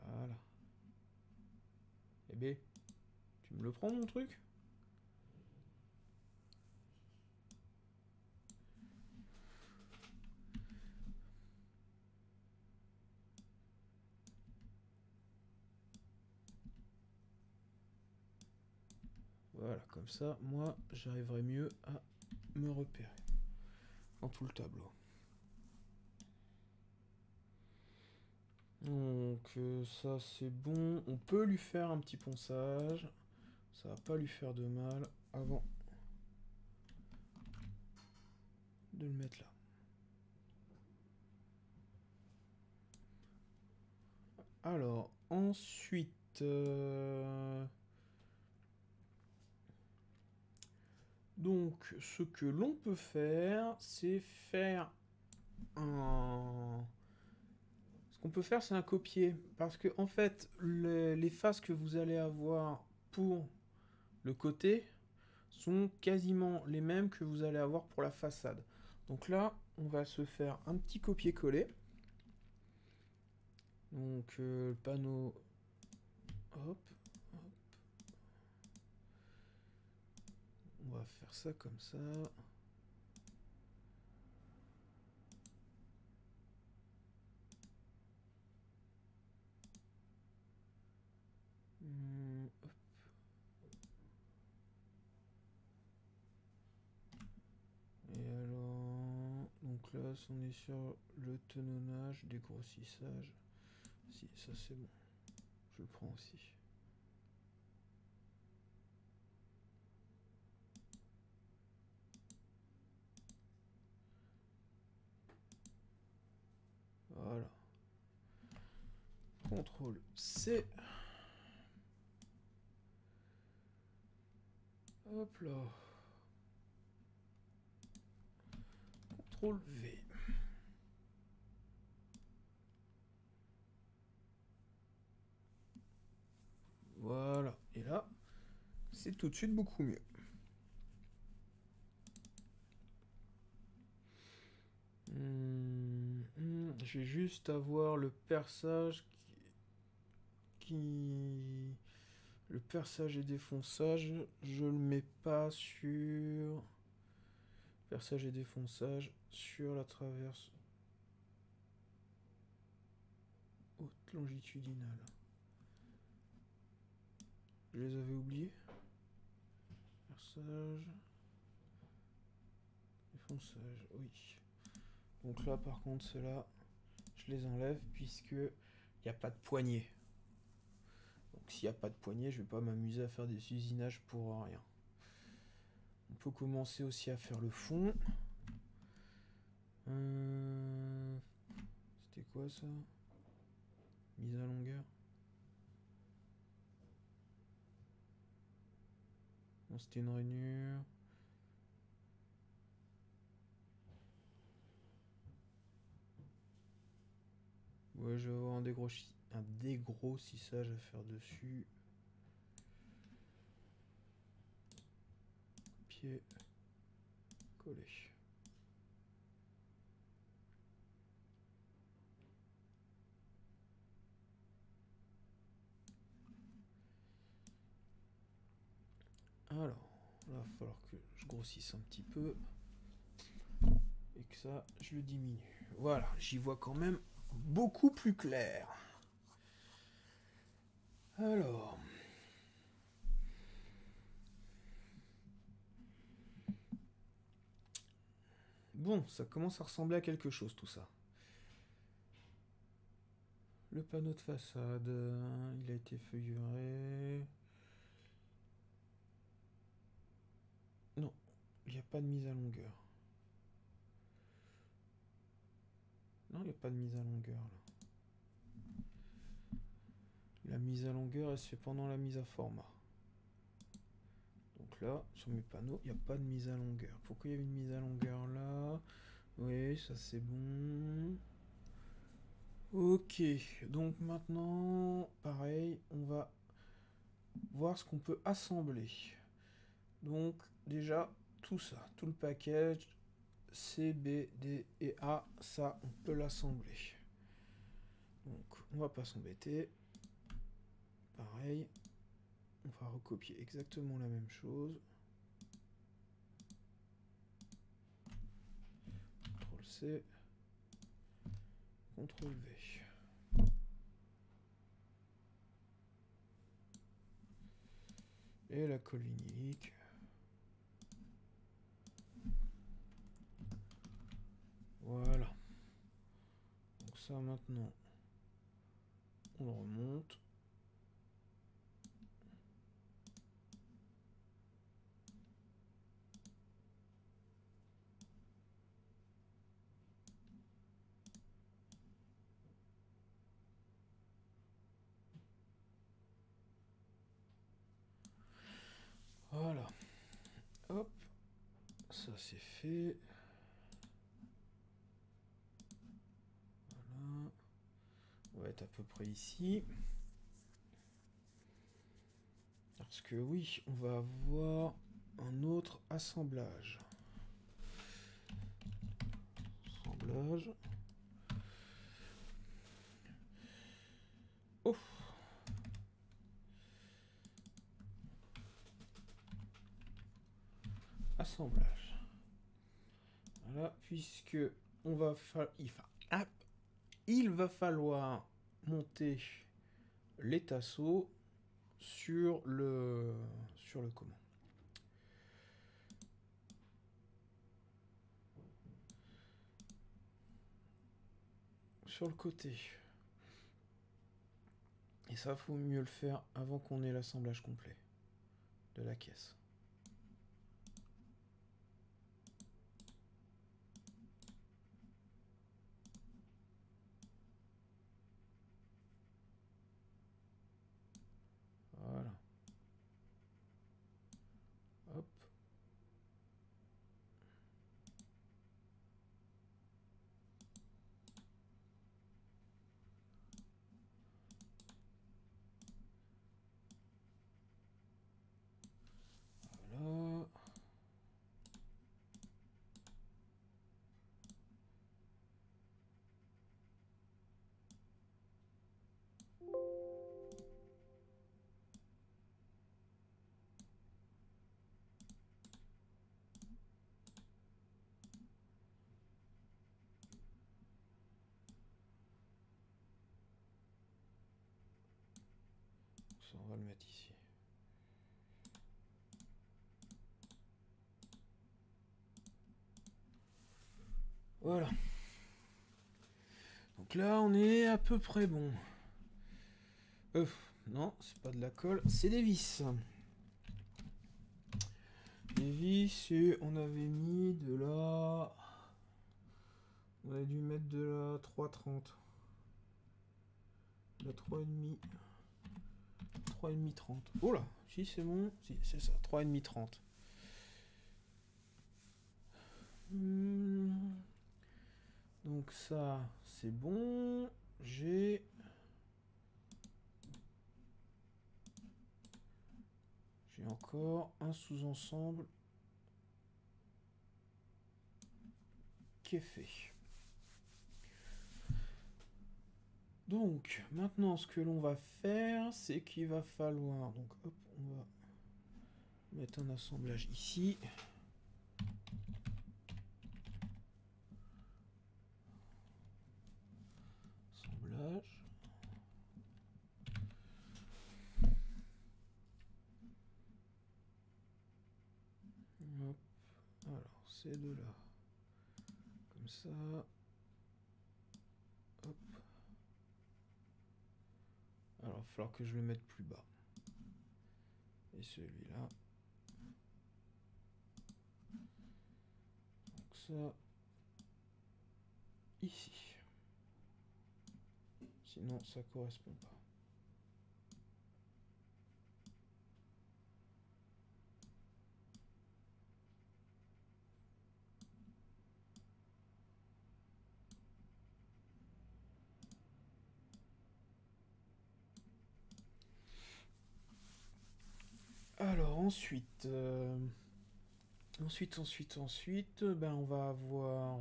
Voilà. Eh ben, tu me le prends mon truc? Voilà, comme ça, moi, j'arriverai mieux à me repérer dans tout le tableau. Donc ça c'est bon. On peut lui faire un petit ponçage. Ça va pas lui faire de mal avant de le mettre là. Alors, ensuite... Donc, ce que l'on peut faire, c'est faire un... Ce qu'on peut faire, c'est un copier. Parce que, en fait, les faces que vous allez avoir pour le côté sont quasiment les mêmes que vous allez avoir pour la façade. Donc là, on va se faire un petit copier-coller. Donc le panneau, hop, hop. on va faire ça comme ça. Hop. Et alors, donc là, on est sur le tenonnage, dégrossissage. Si, ça c'est bon. Je le prends aussi. Voilà. CTRL C. Hop là. CTRL V. Voilà. Et là, c'est tout de suite beaucoup mieux. Je vais juste avoir le perçage le perçage et défonçage, je le mets pas sur perçage et défonçage sur la traverse haute longitudinale. Je les avais oubliés. Perçage, défonçage, oui. Donc là par contre ceux-là, je les enlève puisque il n'y a pas de poignée. Donc s'il n'y a pas de poignée, je vais pas m'amuser à faire des usinages pour rien. On peut commencer aussi à faire le fond. C'était quoi ça? Mise à longueur. Non, c'était une rainure. Ouais, je vais avoir un dégrossissage à faire dessus. Pied collé. Alors, là, il va falloir que je grossisse un petit peu. Et que ça, je le diminue. Voilà, j'y vois quand même beaucoup plus clair. Alors. Bon, ça commence à ressembler à quelque chose tout ça. Le panneau de façade, il a été feuilluré. Non, il n'y a pas de mise à longueur. Non, il n'y a pas de mise à longueur là. La mise à longueur, elle se fait pendant la mise à format. Donc là, sur mes panneaux, il n'y a pas de mise à longueur. Pourquoi il y avait une mise à longueur là? Oui, ça c'est bon. Ok, donc maintenant, pareil, on va voir ce qu'on peut assembler. Donc déjà, tout ça, tout le package, C, B, D et A, ça, on peut l'assembler. Donc, on va pas s'embêter. Pareil, on va recopier exactement la même chose. CTRL C, CTRL V. Et la colle vinylique. Voilà. Donc ça maintenant, on le remonte. Voilà. Hop. Ça c'est fait. Voilà. On va être à peu près ici. Parce que oui, on va avoir un autre assemblage. Assemblage. Oh. assemblage. Voilà, puisque il va falloir monter les tasseaux sur le comment. Sur le côté. Et ça, faut mieux le faire avant qu'on ait l'assemblage complet de la caisse. Voilà. Hop. Voilà. Ça, on va le mettre ici. Voilà. Donc là, on est à peu près bon. Non, c'est pas de la colle, c'est des vis. Des vis, et on avait mis de la... On avait dû mettre de la 3,30. La 3,5. 3,5 30. Oh là, si c'est bon, si c'est ça, 3,5 30. Donc ça, c'est bon. J'ai encore un sous-ensemble qui est fait. Donc, maintenant, ce que l'on va faire, c'est qu'il va falloir... Donc, hop, on va mettre un assemblage ici. Assemblage. Hop. Alors, c'est de là. Comme ça. Hop. Alors, il va falloir que je le mette plus bas. Et celui-là. Donc ça. Ici. Sinon, ça correspond pas. Alors, ensuite... Ensuite, ben on va avoir...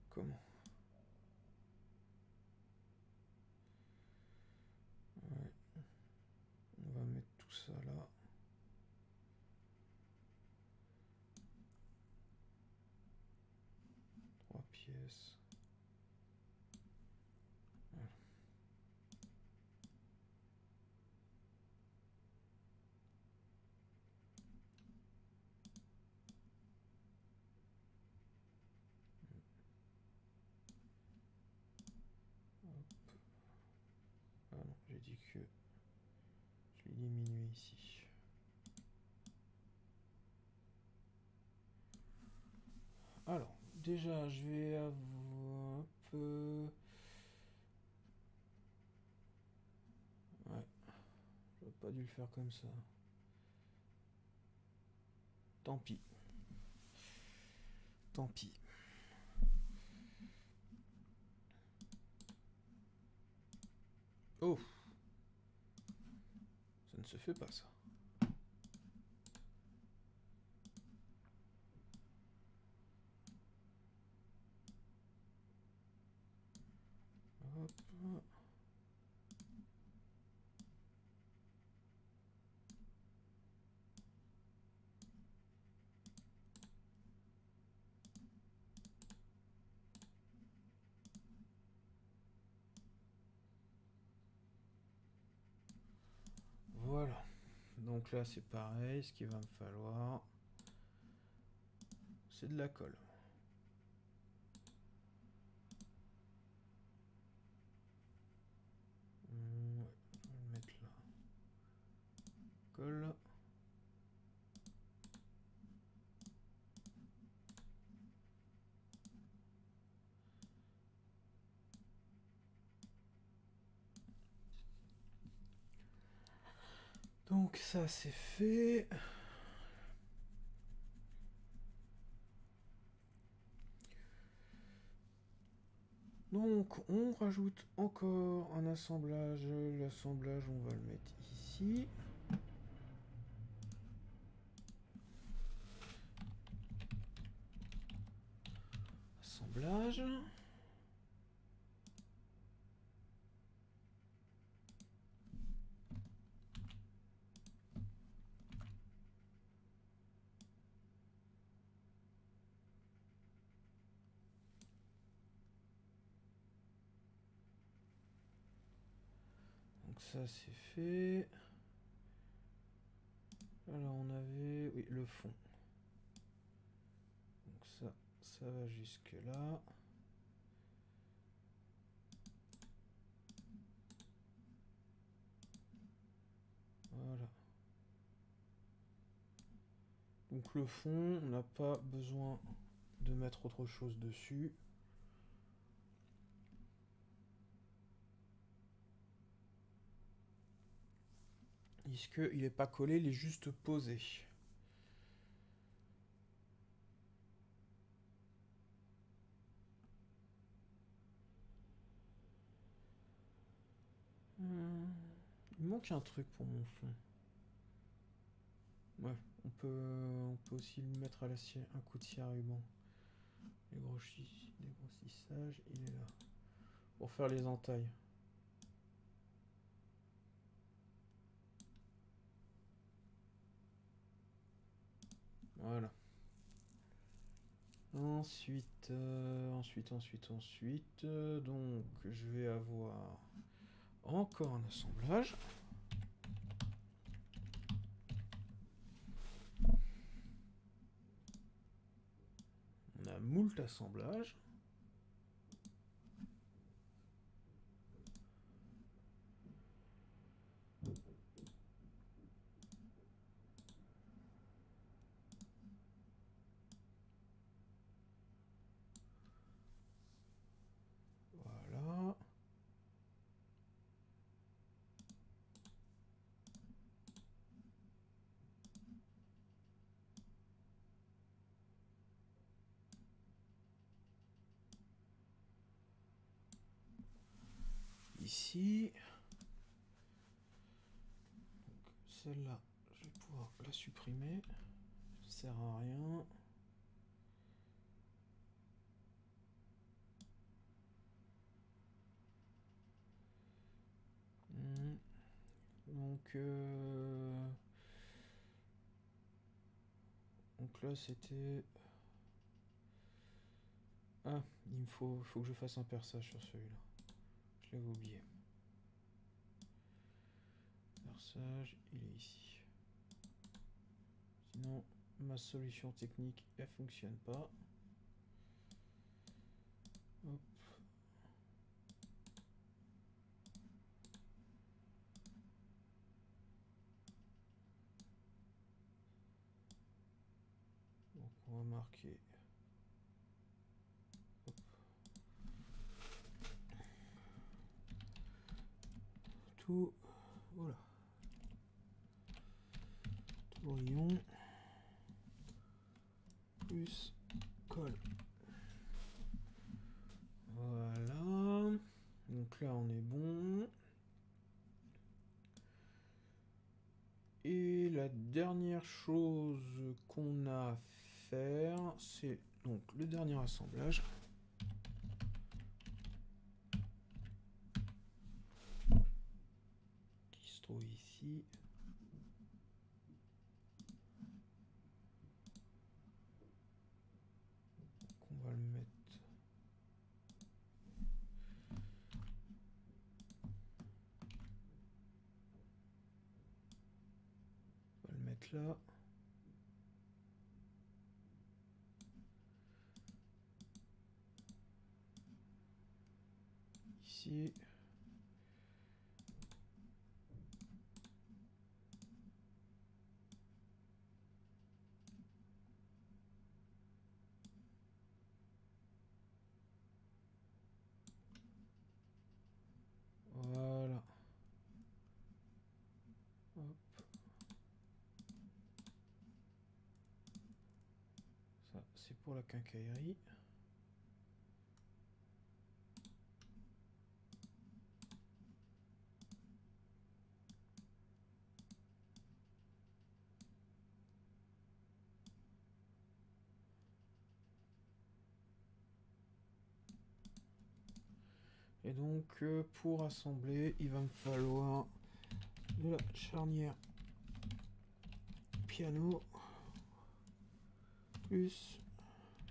comment? Ouais. On va mettre tout ça là. Trois pièces. Voilà. Ah non, j'ai dit que je l'ai diminué ici. Alors, déjà, je vais avoir un peu... Ouais, j'aurais pas dû le faire comme ça. Tant pis. Tant pis. Oh! Ça ne se fait pas, ça. Hop. donc là c'est pareil, ce qu'il va me falloir, c'est de la colle. Ouais, je vais le mettre là. Colle. Donc ça c'est fait. Donc on rajoute encore un assemblage. L'assemblage on va le mettre ici. Assemblage. Donc ça c'est fait. Alors on avait, oui, le fond. Donc ça va jusque là. Voilà. Donc le fond, on n'a pas besoin de mettre autre chose dessus. Puisqu'il n'est pas collé, il est juste posé. Il manque un truc pour mon fond. Ouais, on peut aussi lui mettre à un coup de scie à ruban. Dégrossissage, il est là. Pour faire les entailles. Voilà. Ensuite, donc je vais avoir encore un assemblage. On a moult assemblages. Voilà. Ici. Celle-là, je vais pouvoir la supprimer. Ça sert à rien. Donc là c'était... Ah, il me faut que je fasse un perçage sur celui-là. Je l'avais oublié. Perçage, il est ici. Sinon, ma solution technique, elle fonctionne pas. Hop. Donc on va marquer. Hop. Tout. Voilà. Tourillon. Plus colle. Voilà. Donc là on est bon. Et la dernière chose qu'on a à faire, c'est donc le dernier assemblage. Qui se trouve ici. Donc on va le mettre. mettre là. Ici. Voilà. Hop. Ça, c'est pour la quincaillerie. Et donc, pour assembler, il va me falloir de la charnière piano plus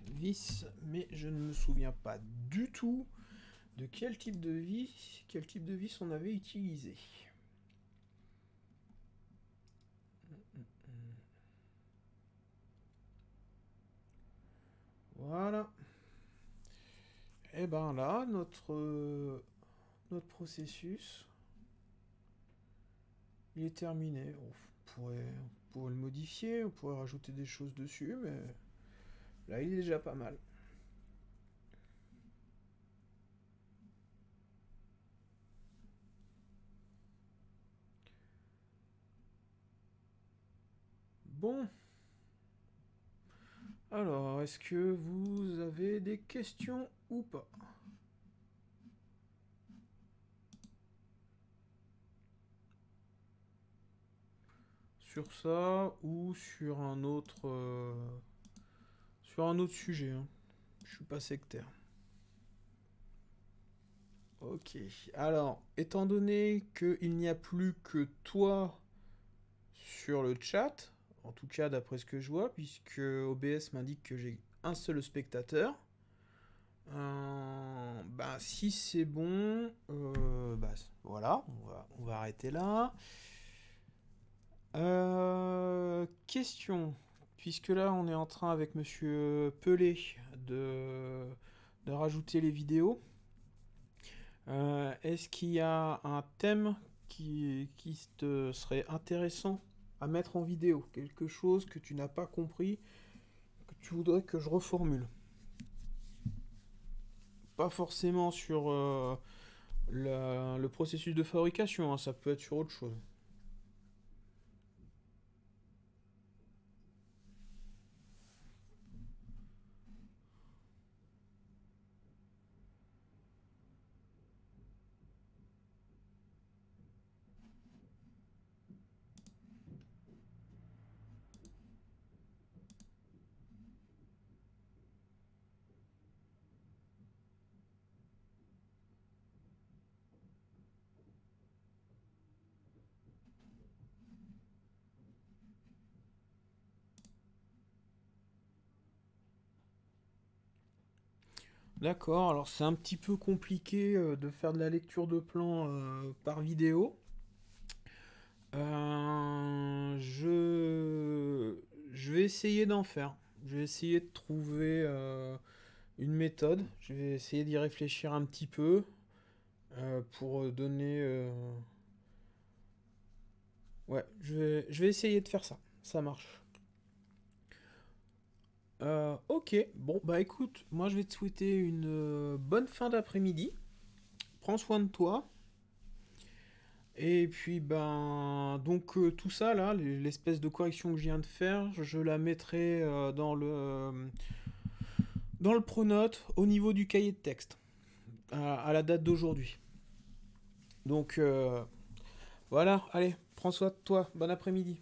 vis, mais je ne me souviens pas du tout de quel type de vis on avait utilisé. Voilà. Et ben là, notre processus, il est terminé. On pourrait le modifier, on pourrait rajouter des choses dessus, mais là, il est déjà pas mal. Bon. Alors, est-ce que vous avez des questions ou pas? Sur ça ou sur un autre sujet, hein. Je suis pas sectaire. Ok. Alors, étant donné qu'il n'y a plus que toi sur le chat, en tout cas d'après ce que je vois, puisque OBS m'indique que j'ai un seul spectateur, bah si c'est bon, bah voilà, on va arrêter là. Question, puisque là on est en train avec Monsieur Pelé de rajouter les vidéos. Est-ce qu'il y a un thème qui te serait intéressant à mettre en vidéo? Quelque chose que tu n'as pas compris, que tu voudrais que je reformule? Pas forcément sur le processus de fabrication, hein, ça peut être sur autre chose. D'accord, alors c'est un petit peu compliqué de faire de la lecture de plan par vidéo. Je vais essayer d'en faire. Je vais essayer de trouver une méthode. Je vais essayer d'y réfléchir un petit peu pour donner... Ouais, je vais essayer de faire ça. Ça marche. Ok, bon, bah écoute, moi je vais te souhaiter une bonne fin d'après-midi. Prends soin de toi. Et puis, ben, donc tout ça là, l'espèce de correction que je viens de faire, je la mettrai dans le pronote au niveau du cahier de texte, à la date d'aujourd'hui. Donc, voilà, allez, prends soin de toi, bon après-midi.